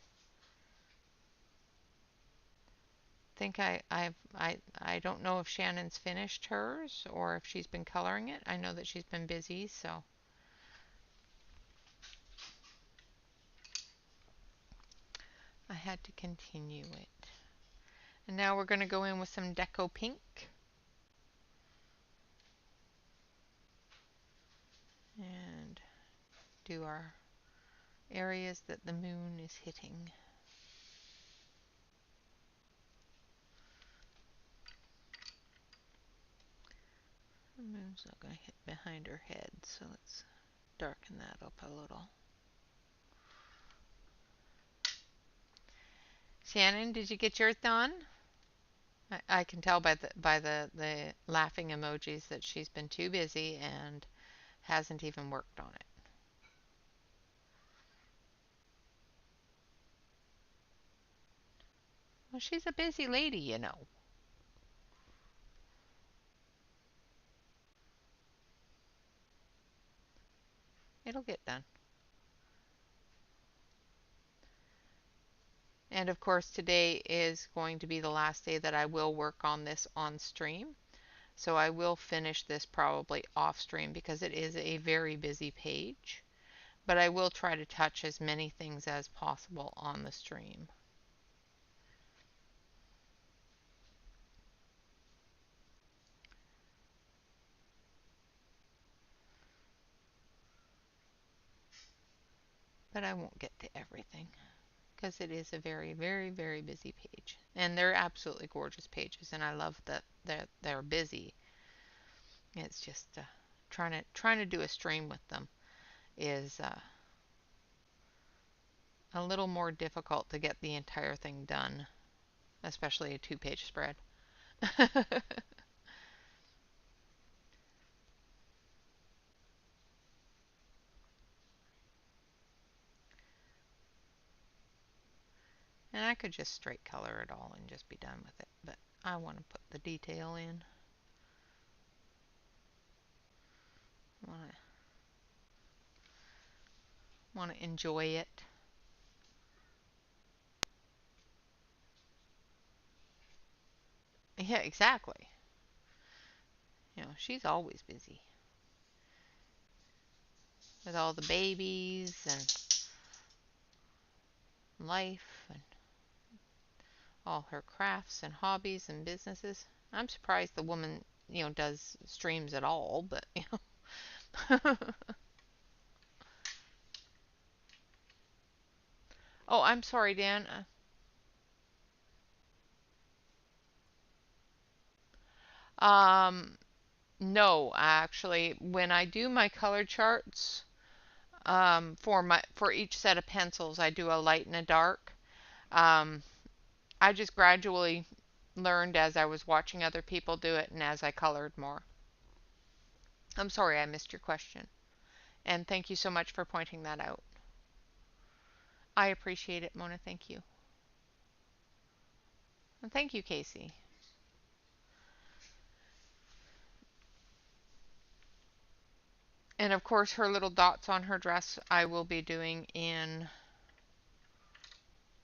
A: think I don't know if Shannon's finished hers or if she's been coloring it. I know that she's been busy, so I had to continue it. And now we're going to go in with some Deco Pink and do our areas that the moon is hitting. The moon's not going to hit behind her head, so let's darken that up a little. Shannon, did you get yours done? I can tell by the laughing emojis that she's been too busy and hasn't even worked on it. Well, she's a busy lady, you know. It'll get done. And of course, today is going to be the last day that I will work on this on stream. So I will finish this probably off stream because it is a very busy page. But I will try to touch as many things as possible on the stream. But I won't get to everything because it is a very, very, very busy page. And they're absolutely gorgeous pages, and I love that they're busy. It's just trying to do a stream with them is a little more difficult to get the entire thing done, especially a 2-page spread. And I could just straight color it all and just be done with it, but I want to put the detail in. Want to enjoy it. Yeah, exactly. You know, she's always busy with all the babies and life and all her crafts and hobbies and businesses. I'm surprised the woman, does streams at all, but Oh, I'm sorry, Dan. Um, no, actually, when I do my color charts, for each set of pencils, I do a light and a dark. Um, I just gradually learned as I was watching other people do it and as I colored more. I'm sorry I missed your question. And thank you so much for pointing that out. I appreciate it, Mona. Thank you. And thank you, Casey. And of course, her little dots on her dress I will be doing in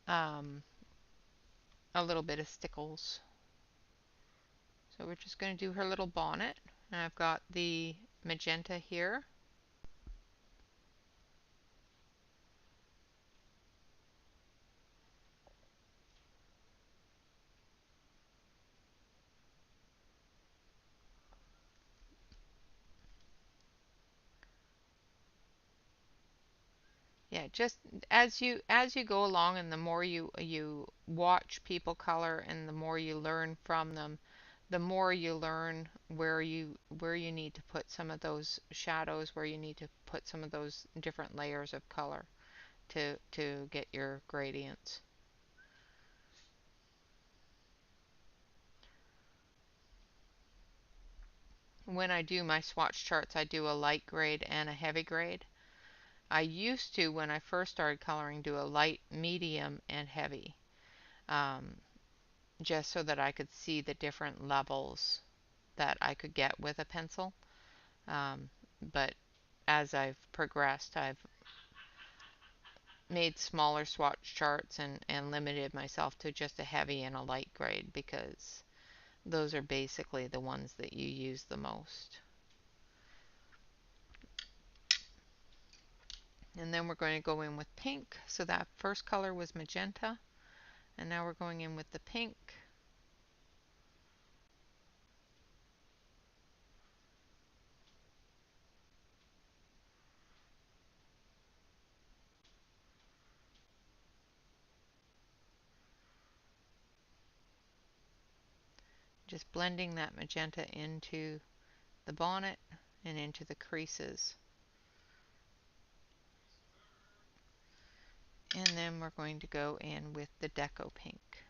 A: um, a little bit of stickles. So we're just going to do her little bonnet. And I've got the magenta here. Yeah, just as you go along and the more you watch people color and the more you learn from them, the more you learn where you need to put some of those shadows, where you need to put some of those different layers of color to get your gradients. When I do my swatch charts, I do a light grade and a heavy grade. I used to, when I first started coloring, do a light, medium, and heavy, um, just so that I could see the different levels that I could get with a pencil. But as I've progressed, I've made smaller swatch charts and limited myself to just a heavy and a light grade because those are basically the ones that you use the most. And then we're going to go in with pink. So that first color was magenta. And now we're going in with the pink. Just blending that magenta into the bonnet and into the creases. And then we're going to go in with the deco pink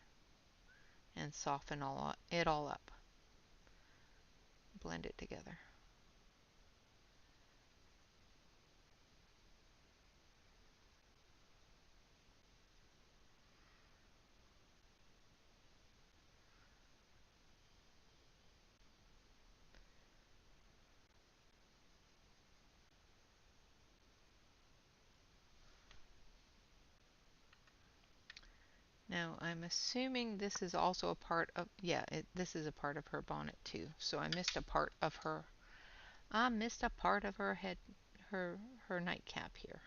A: and soften it all up. Blend it together. Now I'm assuming this is also a part of, yeah, this is a part of her bonnet too. So I missed a part of her, head, her her nightcap here.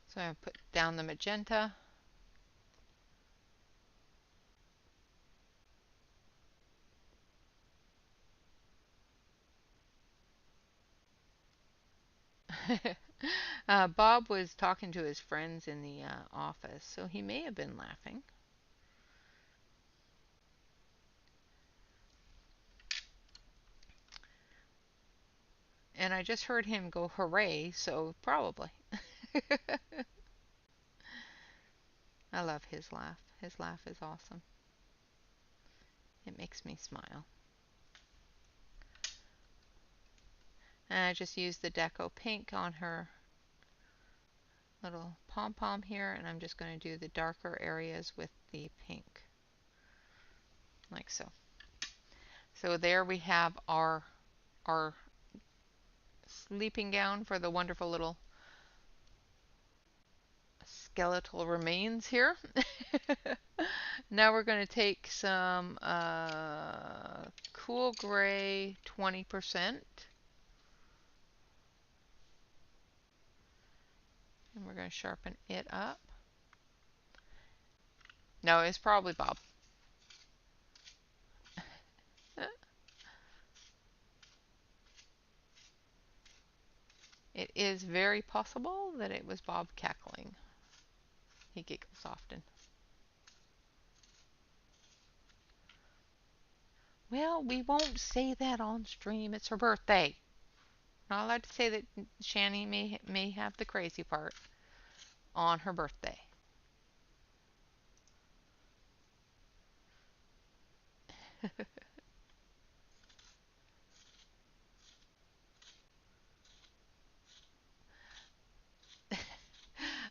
A: So I put down the magenta. Bob was talking to his friends in the office, so he may have been laughing. And I just heard him go hooray, so probably. I love his laugh. His laugh is awesome. It makes me smile. And I just used the Deco Pink on her little pom-pom here, and I'm just going to do the darker areas with the pink, like so. So there we have our sleeping gown for the wonderful little skeletal remains here. Now we're going to take some cool gray 20%, and we're going to sharpen it up. No, it's probably Bob. It is very possible that it was Bob cackling. He giggles often. Well, we won't say that on stream. It's her birthday. Not allowed to say that Shani may have the crazy part on her birthday.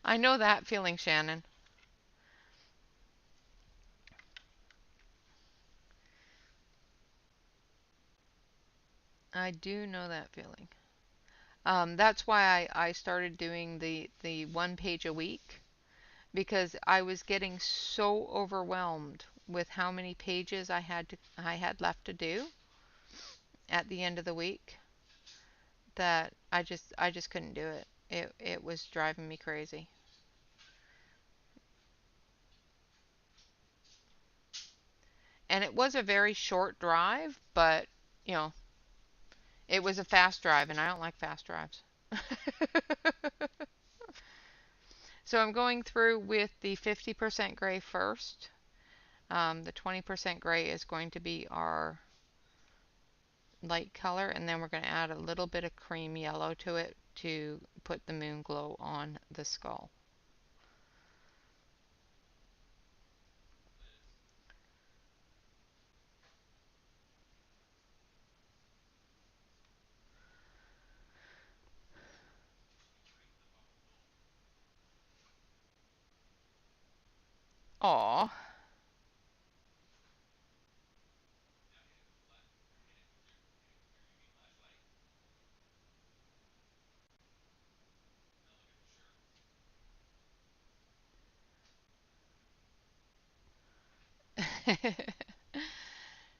A: I know that feeling, Shannon. I do know that feeling. That's why I started doing the one page a week, because I was getting so overwhelmed with how many pages I had left to do at the end of the week that I just couldn't do it. It was driving me crazy. And it was a very short drive, but you know, it was a fast drive, and I don't like fast drives. So I'm going through with the 50% gray first. The 20% gray is going to be our light color, and then we're going to add a little bit of cream yellow to it to put the moon glow on the skull. Aw.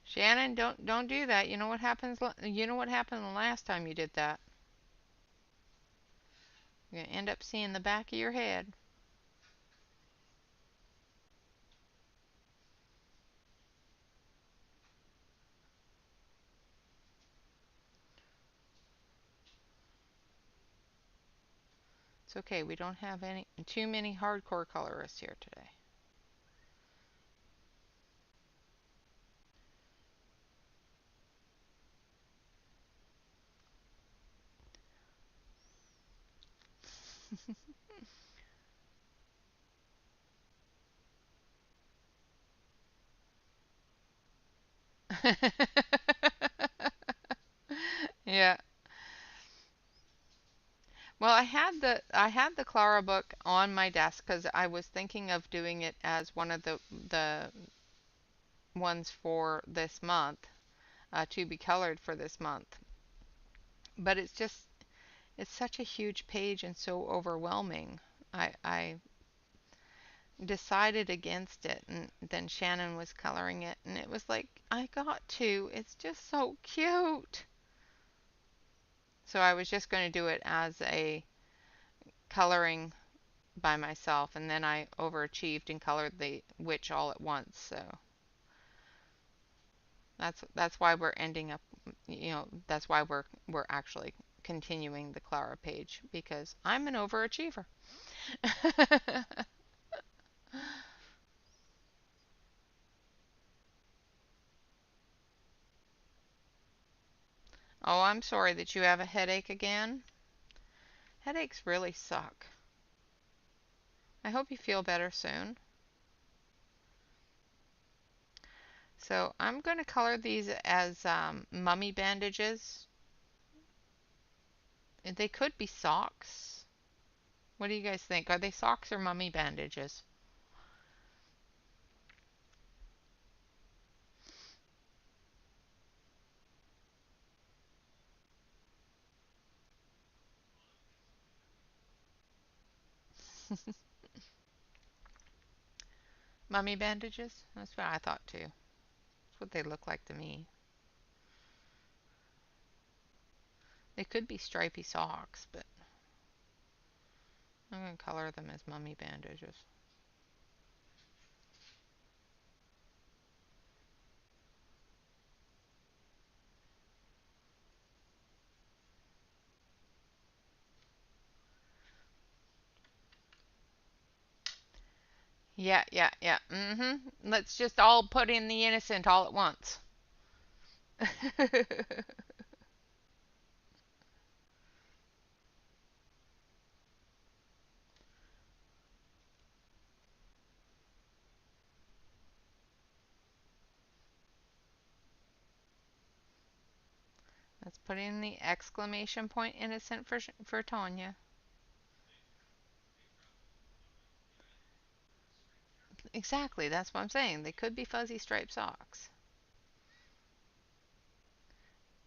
A: Shannon, don't do that. You know what happens? You know what happened the last time you did that? You're gonna end up seeing the back of your head. It's okay. We don't have any too many hardcore colorists here today. Yeah. Well, I had the Clara book on my desk because I was thinking of doing it as one of the ones for this month, to be colored for this month. But it's such a huge page and so overwhelming. I decided against it, and then Shannon was coloring it, and it was like, I got to. It's just so cute. So I was just going to do it as a coloring by myself, and then I overachieved and colored the witch all at once. So that's why we're ending up, that's why we're actually continuing the Clara page, because I'm an overachiever. Oh, I'm sorry that you have a headache again. Headaches really suck. I hope you feel better soon. So I'm going to color these as mummy bandages. They could be socks. What do you guys think? Are they socks or mummy bandages? Mummy bandages? That's what I thought too. That's what they look like to me. They could be stripy socks, but I'm going to color them as mummy bandages. Yeah, yeah, yeah. Let's just all put in the innocent all at once. Let's put in the exclamation point innocent for Tanya. Exactly, that's what I'm saying. They could be fuzzy striped socks.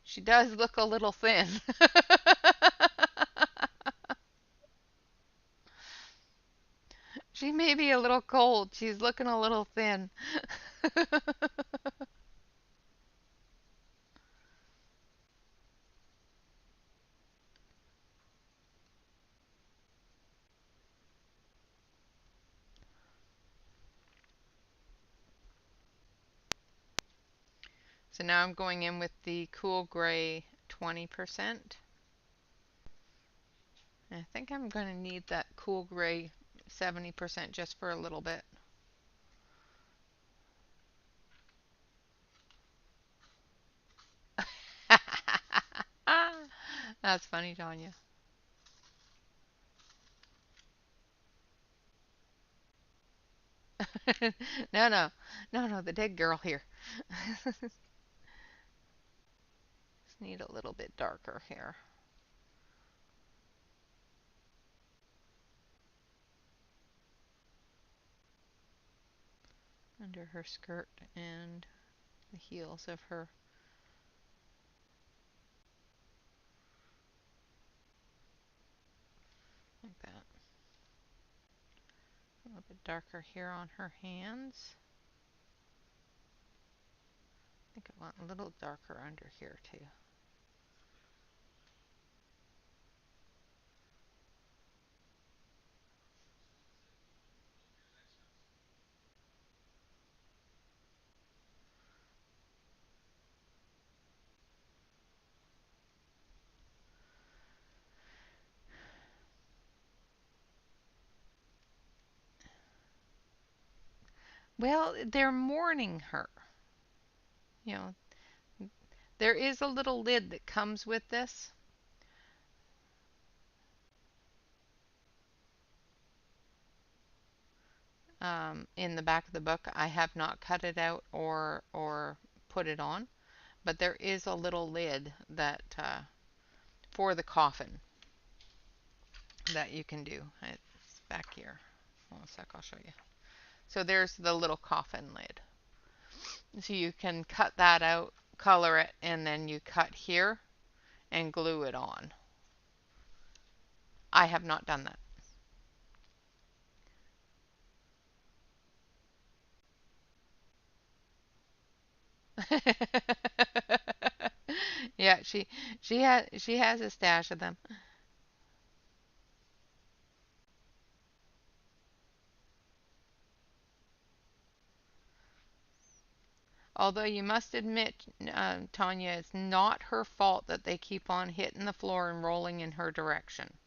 A: She does look a little thin. She may be a little cold. She's looking a little thin. So now I'm going in with the cool gray 20%. I think I'm going to need that cool gray 70% just for a little bit. That's funny, Tanya. No, no, no, the dead girl here. Just need a little bit darker here. Under her skirt and the heels of her. Like that. A little bit darker here on her hands. I think I want a little darker under here too. Well, they're mourning her. You know, there is a little lid that comes with this. In the back of the book, I have not cut it out or put it on, but there is a little lid that for the coffin that you can do. It's back here. Hold on a sec, I'll show you. So there's the little coffin lid. So you can cut that out, color it, and then you cut here and glue it on. I have not done that. Yeah, she has a stash of them. Although you must admit, Tanya, it's not her fault that they keep on hitting the floor and rolling in her direction.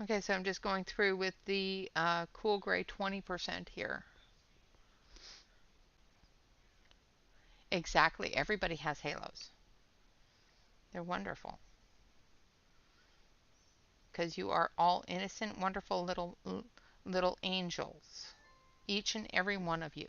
A: Okay, so I'm just going through with the cool gray 20% here. Exactly. Everybody has halos. They're wonderful. Because you are all innocent, wonderful little angels. Each and every one of you.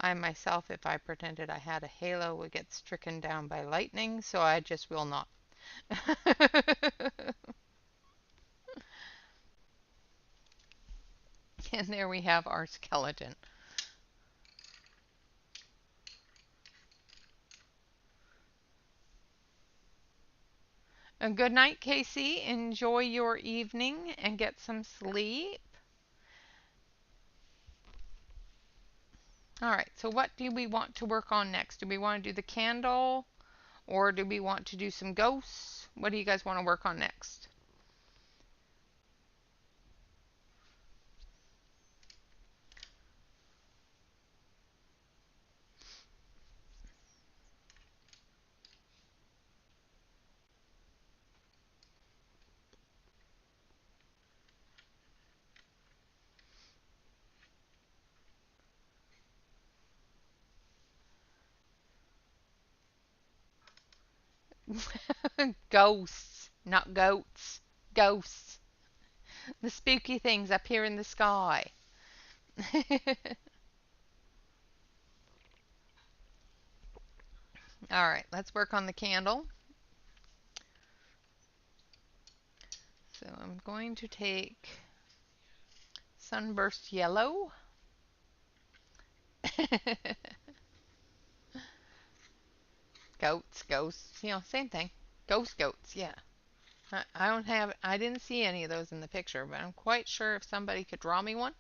A: I myself, if I pretended I had a halo, would get stricken down by lightning, so I just will not. And there we have our skeleton. A good night, Casey. Enjoy your evening and get some sleep. All right, so what do we want to work on next? Do we want to do the candle or do we want to do some ghosts? What do you guys want to work on next? Ghosts, not goats. Ghosts. The spooky things up here in the sky. All right, let's work on the candle. So I'm going to take sunburst yellow. Goats, ghosts, same thing. Goats, yeah. I didn't see any of those in the picture, but I'm quite sure if somebody could draw me one.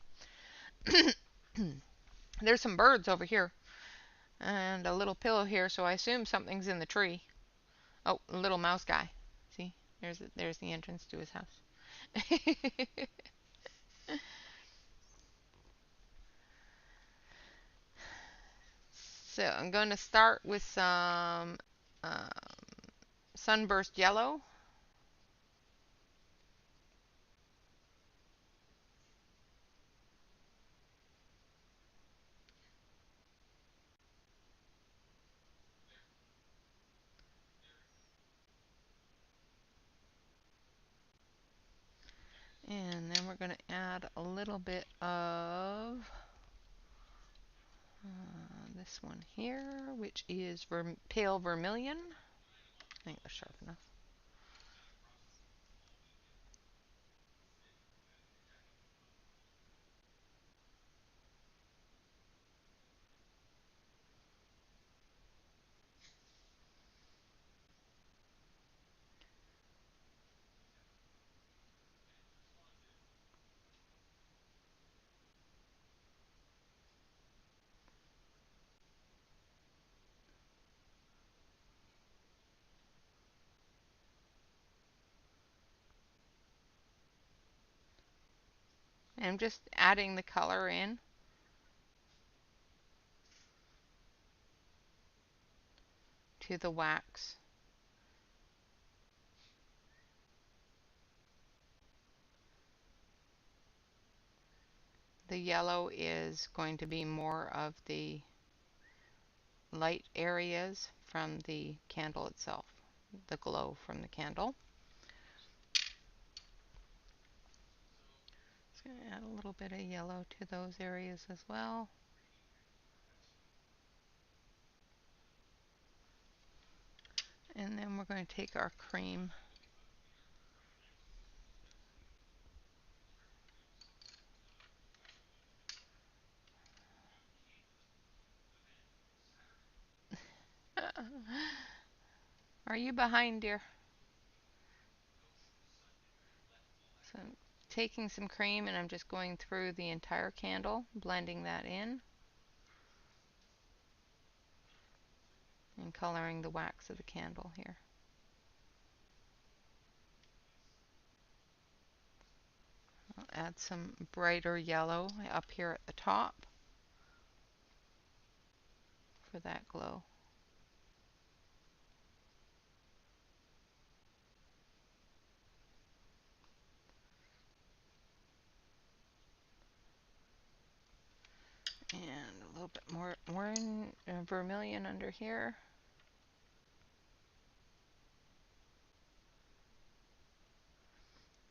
A: There's some birds over here and a little pillow here, so I assume something's in the tree. Oh, a little mouse guy. See, there's the entrance to his house. So I'm going to start with some um, sunburst yellow. And then we're going to add a little bit of this one here, which is pale vermilion. I think that's sharp enough. And I'm just adding the color in to the wax. The yellow is going to be more of the light areas from the candle itself, the glow from the candle. Just going to add a little bit of yellow to those areas as well. And then we're going to take our cream. Are you behind, dear? So I'm taking some cream and I'm just going through the entire candle, blending that in. and coloring the wax of the candle here. I'll add some brighter yellow up here at the top for that glow. And a little bit more orange, vermilion under here.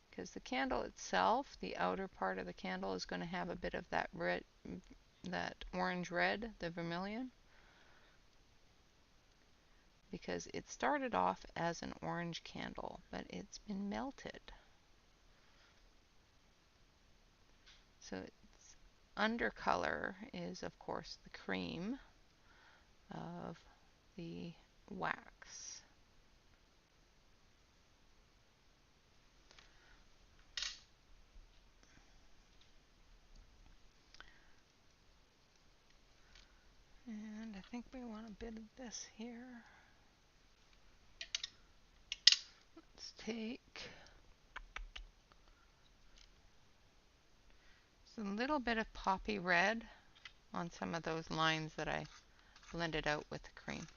A: Because the candle itself, the outer part of the candle, is going to have a bit of that red, that orange red, the vermilion, because it started off as an orange candle, but it's been melted. So its undercolor is, of course, the cream of the wax. And I think we want a bit of this here. Let's take a little bit of poppy red on some of those lines that I blended out with the cream.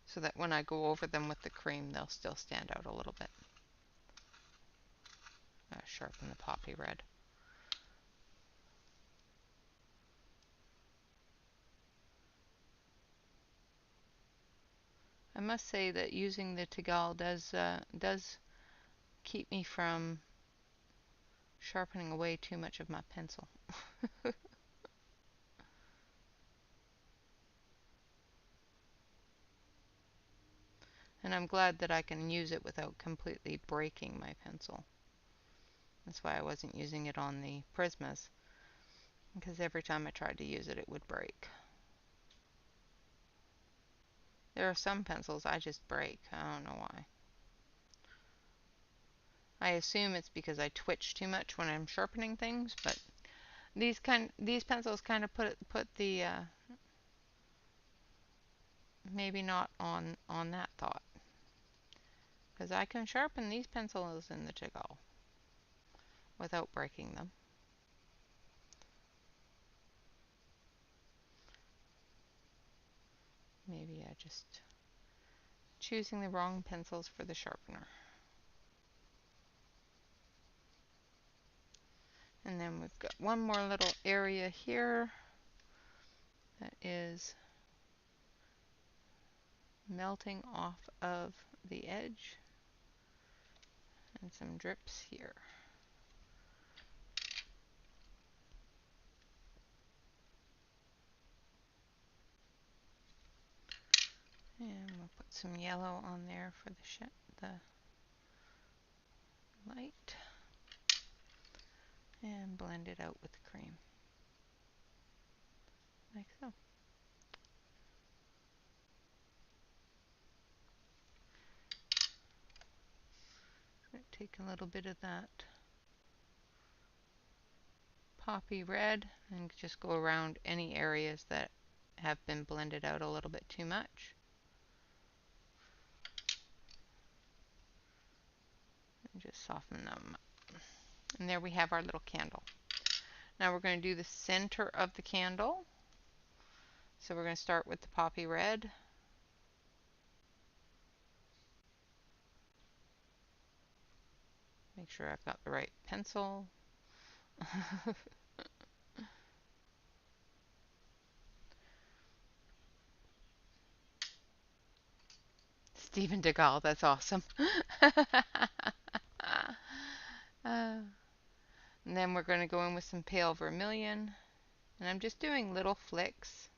A: So that when I go over them with the cream, they'll still stand out a little bit. Sharpen the poppy red. I must say that using the Tegel does keep me from sharpening away too much of my pencil. And I'm glad that I can use it without completely breaking my pencil. That's why I wasn't using it on the Prismas, because every time I tried to use it, it would break. There are some pencils I just break. I don't know why. I assume it's because I twitch too much when I'm sharpening things, but these pencils kind of put the maybe not on that thought, because I can sharpen these pencils in the Tegel without breaking them. Maybe I just choosing the wrong pencils for the sharpener. And then we've got one more little area here that is melting off of the edge, and some drips here. And we'll put some yellow on there for the light, and blend it out with the cream, like so. Take a little bit of that poppy red and just go around any areas that have been blended out a little bit too much. And just soften them up. And there we have our little candle. Now we're going to do the center of the candle. So we're going to start with the poppy red. Make sure I've got the right pencil. Stephen DeGaulle, that's awesome. And then we're going to go in with some pale vermilion. And I'm just doing little flicks.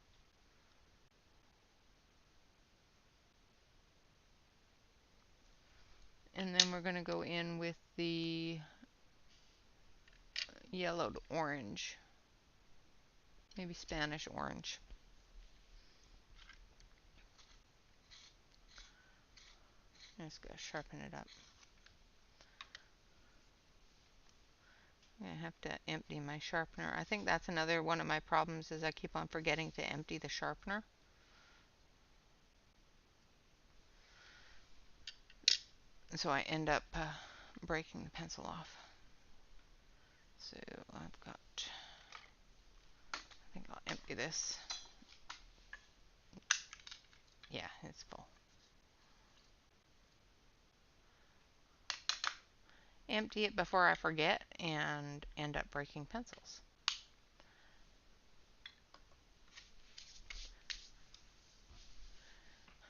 A: And then we're going to go in with the yellowed orange. Maybe Spanish orange. I'm just going to sharpen it up. I have to empty my sharpener. I think that's another one of my problems is I keep on forgetting to empty the sharpener. So I end up breaking the pencil off. So I've got, I think I'll empty this. Yeah, it's full. Empty it before I forget and end up breaking pencils.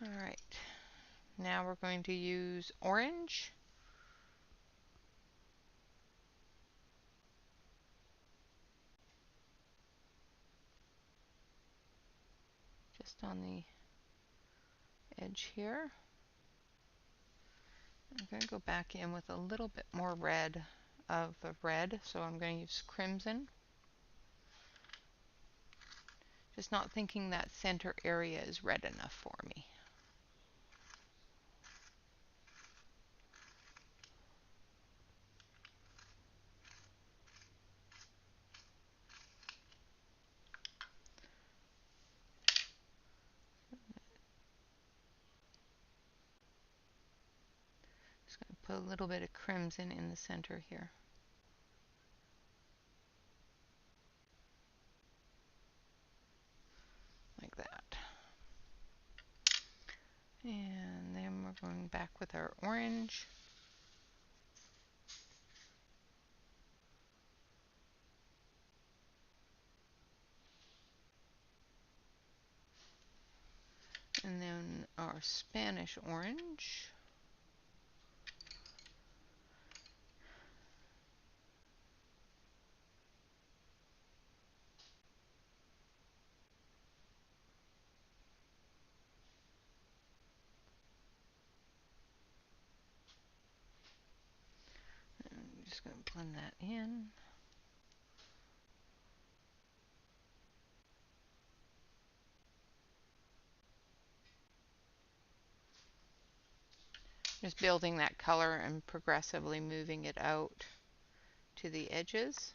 A: Alright, now we're going to use orange. Just on the edge here. I'm going to go back in with a little bit more red of the red, so I'm going to use crimson. Just not thinking that center area is red enough for me. Just going to put a little bit of crimson in the center here. Like that. And then we're going back with our orange. And then our Spanish orange. And I'm just going to blend that in. Just building that color and progressively moving it out to the edges.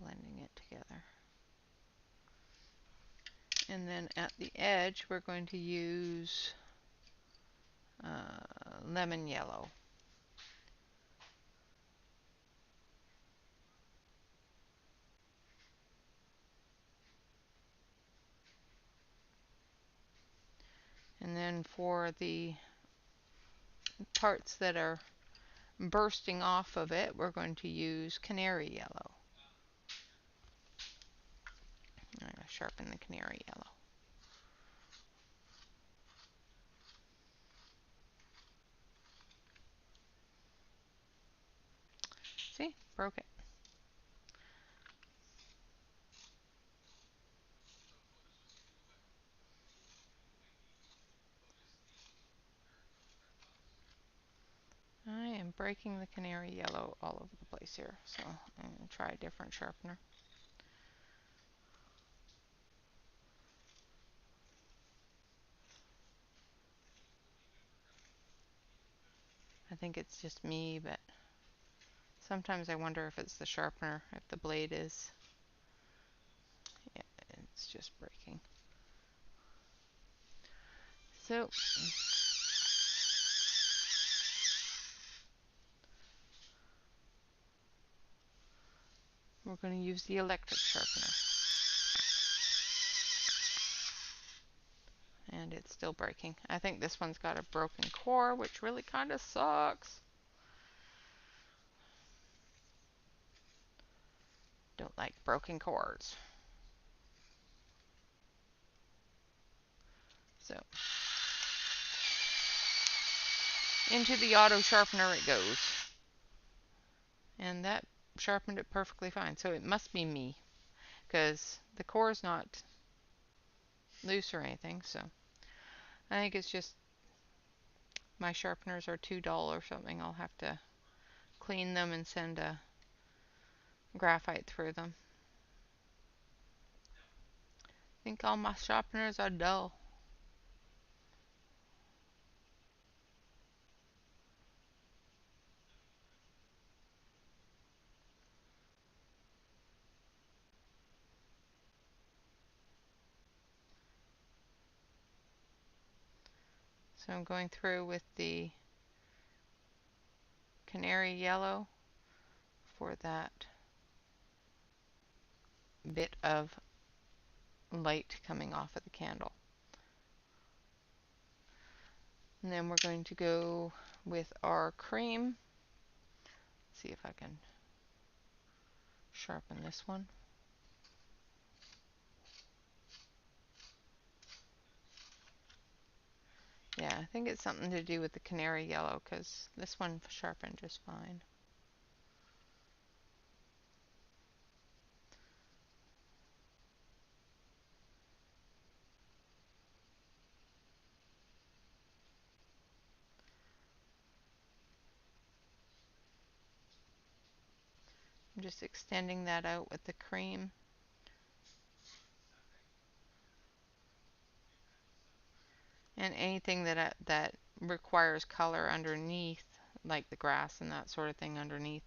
A: Blending it together. And then at the edge we're going to use lemon yellow. And then for the parts that are bursting off of it, we're going to use canary yellow. I'm going to sharpen the canary yellow. See? Broke it. I am breaking the canary yellow all over the place here, so I'm going to try a different sharpener. I think it's just me, but sometimes I wonder if it's the sharpener, if the blade is, yeah, it's just breaking. So we're going to use the electric sharpener. And it's still breaking. I think this one's got a broken core, which really kind of sucks. Don't like broken cores. So into the auto sharpener it goes. And that sharpened it perfectly fine. So it must be me, because the core is not loose or anything. So I think it's just my sharpeners are too dull or something. I'll have to clean them and send a graphite through them. I think all my sharpeners are dull. So I'm going through with the canary yellow for that bit of light coming off of the candle. And then we're going to go with our cream. See if I can sharpen this one. Yeah, I think it's something to do with the canary yellow because this one sharpened just fine. I'm just extending that out with the cream. And anything that requires color underneath, like the grass and that sort of thing underneath,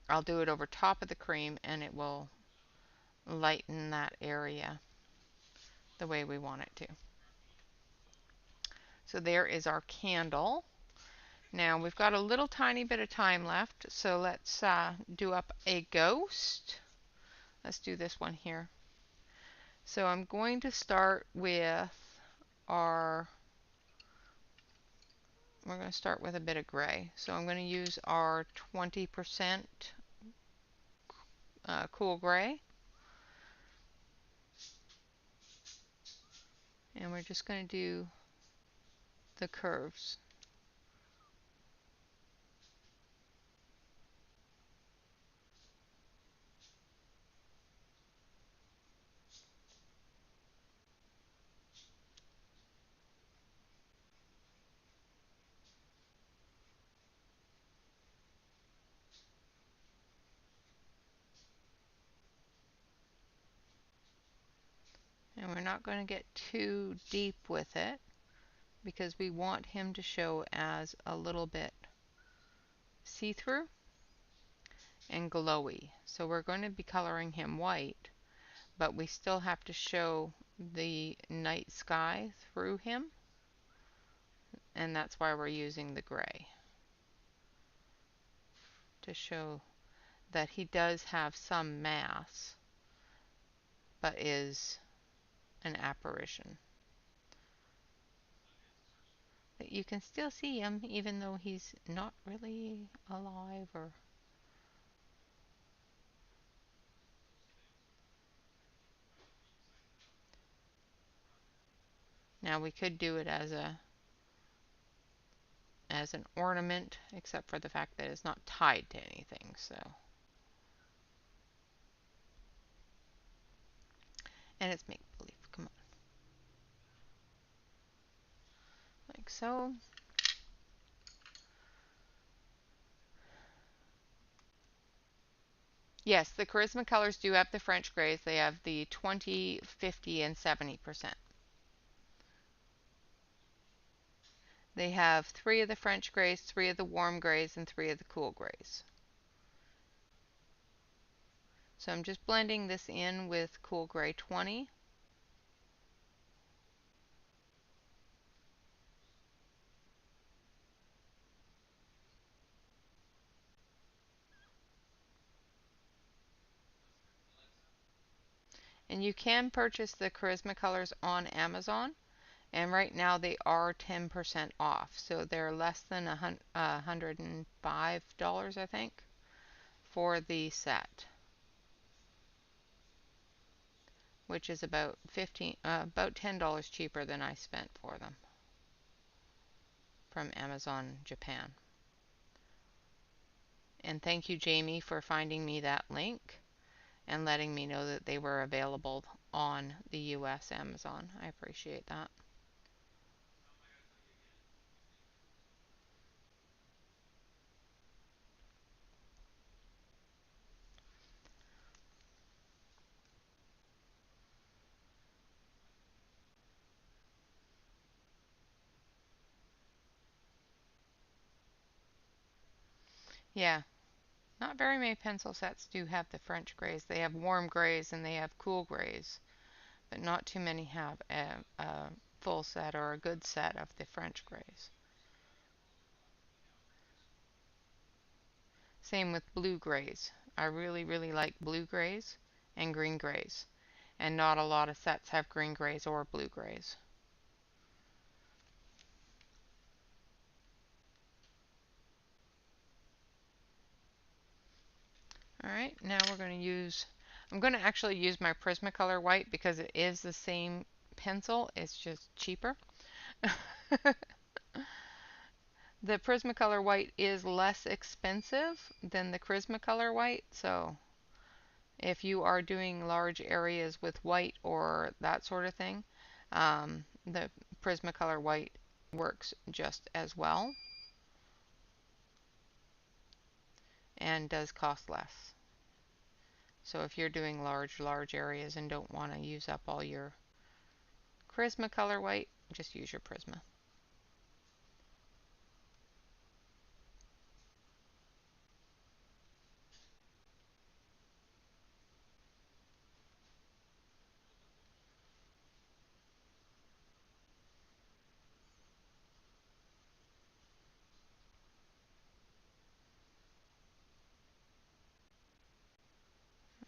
A: I'll do it over top of the cream and it will lighten that area the way we want it to. So there is our candle. Now we've got a little tiny bit of time left, so let's do up a ghost. Let's do this one here. So I'm going to start with our, we're going to start with a bit of gray. So I'm going to use our 20% cool gray. And we're just going to do the curves. And we're not going to get too deep with it because we want him to show as a little bit see-through and glowy. So we're going to be coloring him white, but we still have to show the night sky through him, and that's why we're using the gray to show that he does have some mass, but is an apparition. But you can still see him even though he's not really alive or. Now we could do it as an ornament, except for the fact that it's not tied to anything, so. And it's make believe. Come on. Like so. Yes, the Charisma colors do have the French grays. They have the 20, 50, and 70%. They have 3 of the French grays, 3 of the warm grays, and 3 of the cool grays. So I'm just blending this in with cool gray 20. And you can purchase the Charisma colors on Amazon. And right now they are 10% off. So they're less than $105, I think, for the set, which is about about $10 cheaper than I spent for them from Amazon Japan. And thank you, Jamie, for finding me that link and letting me know that they were available on the US Amazon. I appreciate that. Yeah, not very many pencil sets do have the French grays. They have warm grays and they have cool grays, but not too many have full set or a good set of the French grays. Same with blue grays. I really, really like blue grays and green grays. And not a lot of sets have green grays or blue grays. Alright, now we're going to I'm going to actually use my Prismacolor white because it is the same pencil, it's just cheaper. The Prismacolor white is less expensive than the Prismacolor white, so if you are doing large areas with white or that sort of thing, the Prismacolor white works just as well and does cost less. So if you're doing large areas and don't want to use up all your Prismacolor white, just use your Prisma.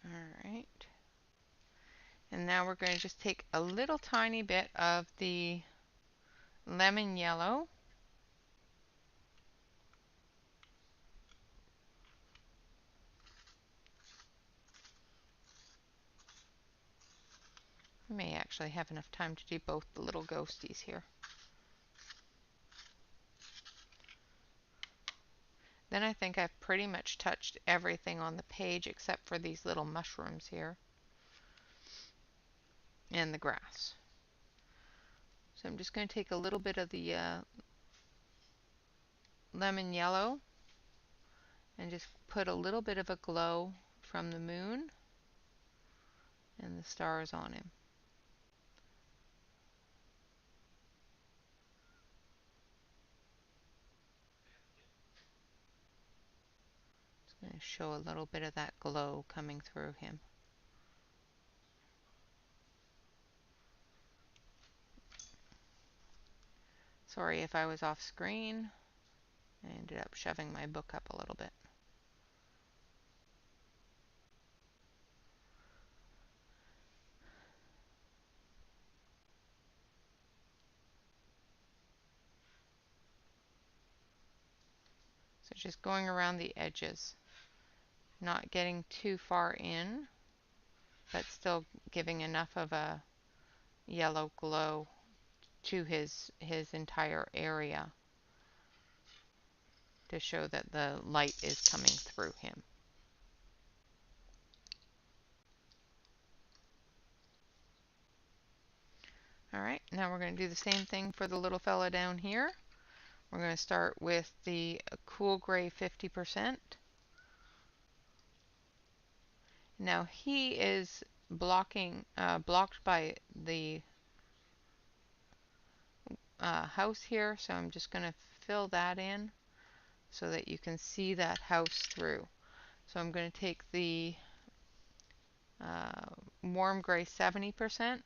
A: Alright. And now we're going to just take a little tiny bit of the lemon yellow I may actually have enough time to do both the little ghosties here. Then I think I've pretty much touched everything on the page except for these little mushrooms here and the grass. So I'm just going to take a little bit of the lemon yellow and just put a little bit of a glow from the moon and the stars on him. Just going to show a little bit of that glow coming through him. Sorry if I was off screen. I ended up shoving my book up a little bit. So just going around the edges, not getting too far in, but still giving enough of a yellow glow to his entire area to show that the light is coming through him. Alright, now we're going to do the same thing for the little fella down here. We're going to start with the cool gray 50%. Now he is blocked by the house here, so I'm just going to fill that in so that you can see that house through. So I'm going to take the warm gray 70%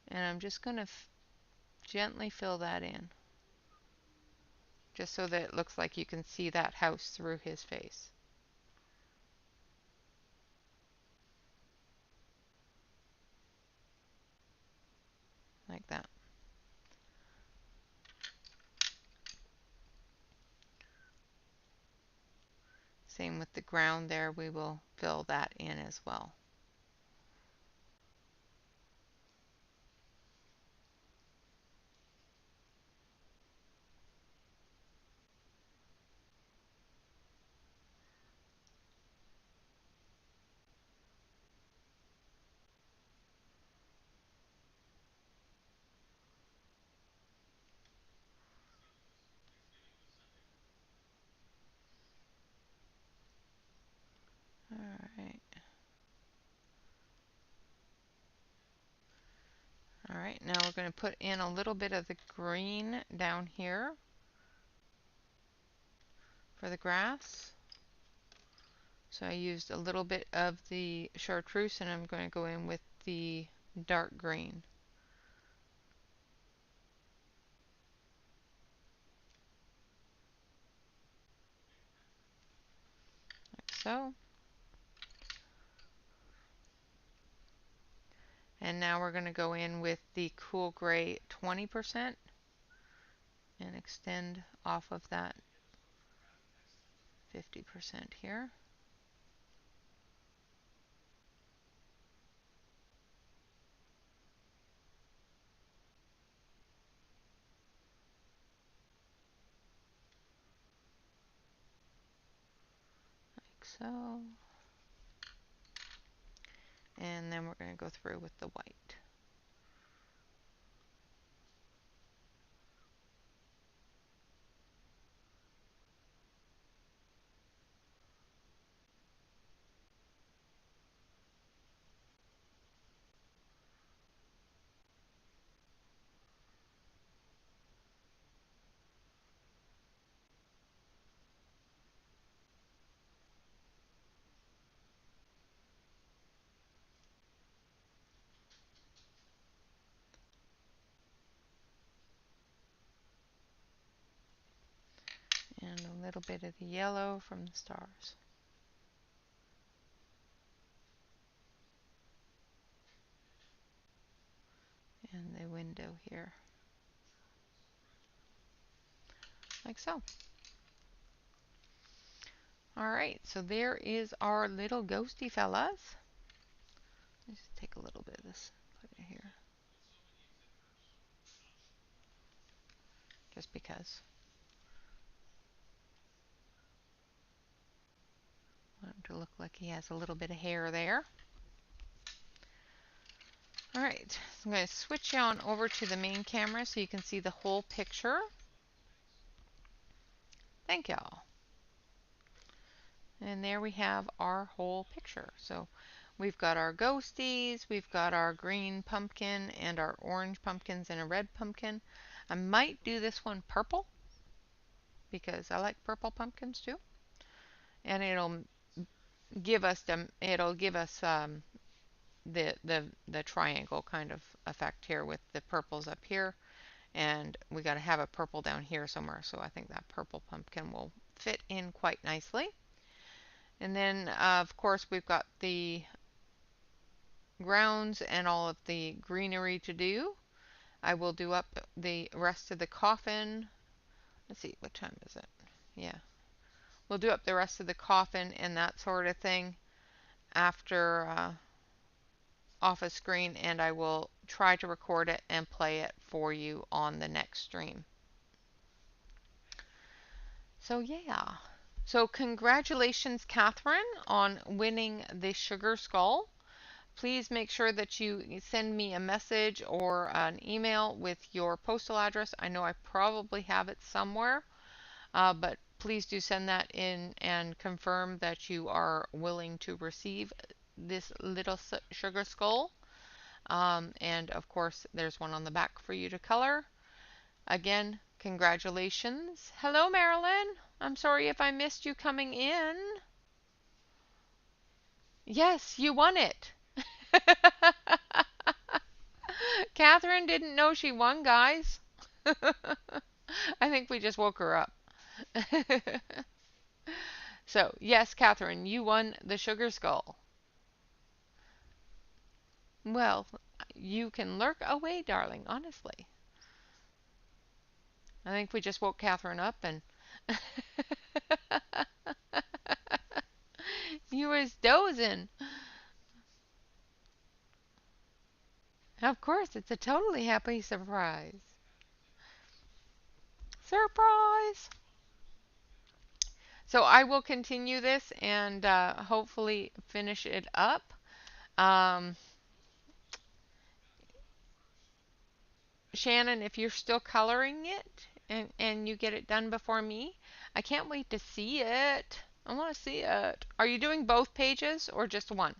A: and I'm just going to gently fill that in just so that it looks like you can see that house through his face. Like that. Same with the ground there, we will fill that in as well. Alright. Alright, now we're going to put in a little bit of the green down here for the grass. So I used a little bit of the chartreuse and I'm going to go in with the dark green. so. And now we're going to go in with the cool gray 20% and extend off of that 50% here. Like so. And then we're going to go through with the white. And a little bit of the yellow from the stars. And the window here. Like so. Alright, so there is our little ghosty fellas. Let's just take a little bit of this, put it here. Just because. I want him to look like he has a little bit of hair there. Alright, so I'm going to switch you on over to the main camera so you can see the whole picture. Thank y'all. And there we have our whole picture. So we've got our ghosties, we've got our green pumpkin and our orange pumpkins and a red pumpkin. I might do this one purple because I like purple pumpkins too. And it'll give us the triangle kind of effect here with the purples up here, and we got to have a purple down here somewhere, so I think that purple pumpkin will fit in quite nicely. And then of course we've got the grounds and all of the greenery to do. I will do up the rest of the coffin. Let's see, what time is it? Yeah, we'll do up the rest of the coffin and that sort of thing after off a screen, and I will try to record it and play it for you on the next stream. So yeah. So congratulations, Catherine, on winning the Sugar Skull. Please make sure that you send me a message or an email with your postal address. I know I probably have it somewhere, but please do send that in and confirm that you are willing to receive this little Sugar Skull. And of course, there's one on the back for you to color. Again, congratulations. Hello, Marilyn. I'm sorry if I missed you coming in. Yes, you won it. Catherine didn't know she won, guys. I think we just woke her up. So, yes, Catherine, you won the Sugar Skull. Well, you can lurk away, darling, honestly. I think we just woke Catherine up and you was dozing. Of course, it's a totally happy surprise. Surprise! So I will continue this and hopefully finish it up. Um, Shannon, if you're still coloring it and you get it done before me, I can't wait to see it. I want to see it. Are you doing both pages or just one?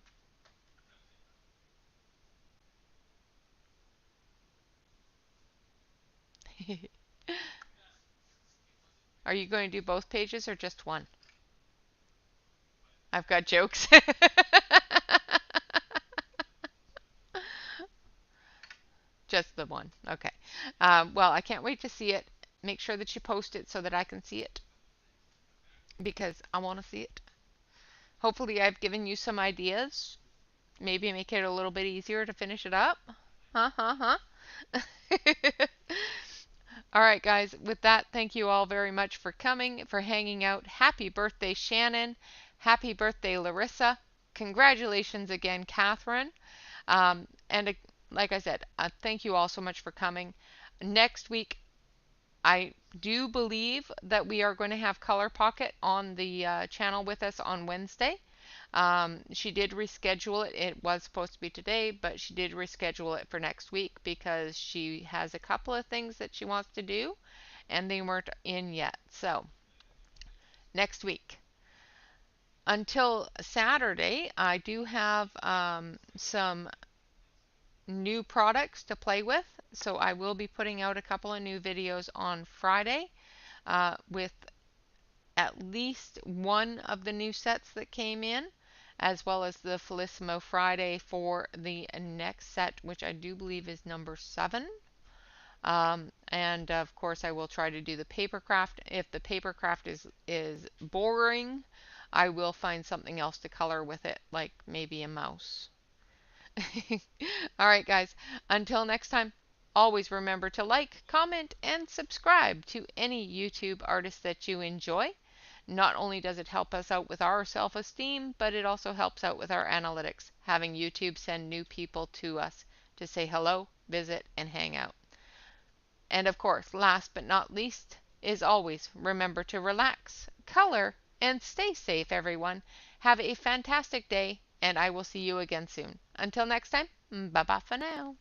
A: Are you going to do both pages or just one? I've got jokes. Just the one. Okay. Well, I can't wait to see it. Make sure that you post it so that I can see it because I want to see it. Hopefully, I've given you some ideas. Maybe make it a little bit easier to finish it up. Huh, huh, huh. All right, guys, with that, thank you all very much for coming, for hanging out. Happy birthday, Shannon. Happy birthday, Larissa. Congratulations again, Catherine. And like I said, thank you all so much for coming. Next week, I do believe that we are going to have Color Pocket on the channel with us on Wednesday. She did reschedule it. It was supposed to be today, but she did reschedule it for next week because she has a couple of things that she wants to do and they weren't in yet. So, next week. Until Saturday, I do have some new products to play with. So, I will be putting out a couple of new videos on Friday with at least one of the new sets that came in, as well as the Felissimo Friday for the next set, which I do believe is number 7. And of course, I will try to do the papercraft. If the papercraft is boring, I will find something else to color with it, like maybe a mouse. All right, guys. Until next time, always remember to like, comment, and subscribe to any YouTube artist that you enjoy. Not only does it help us out with our self esteem, but it also helps out with our analytics, having YouTube send new people to us to say hello, visit, and hang out. And of course, last but not least, is always remember to relax, color, and stay safe, everyone. Have a fantastic day, and I will see you again soon. Until next time, bye bye for now.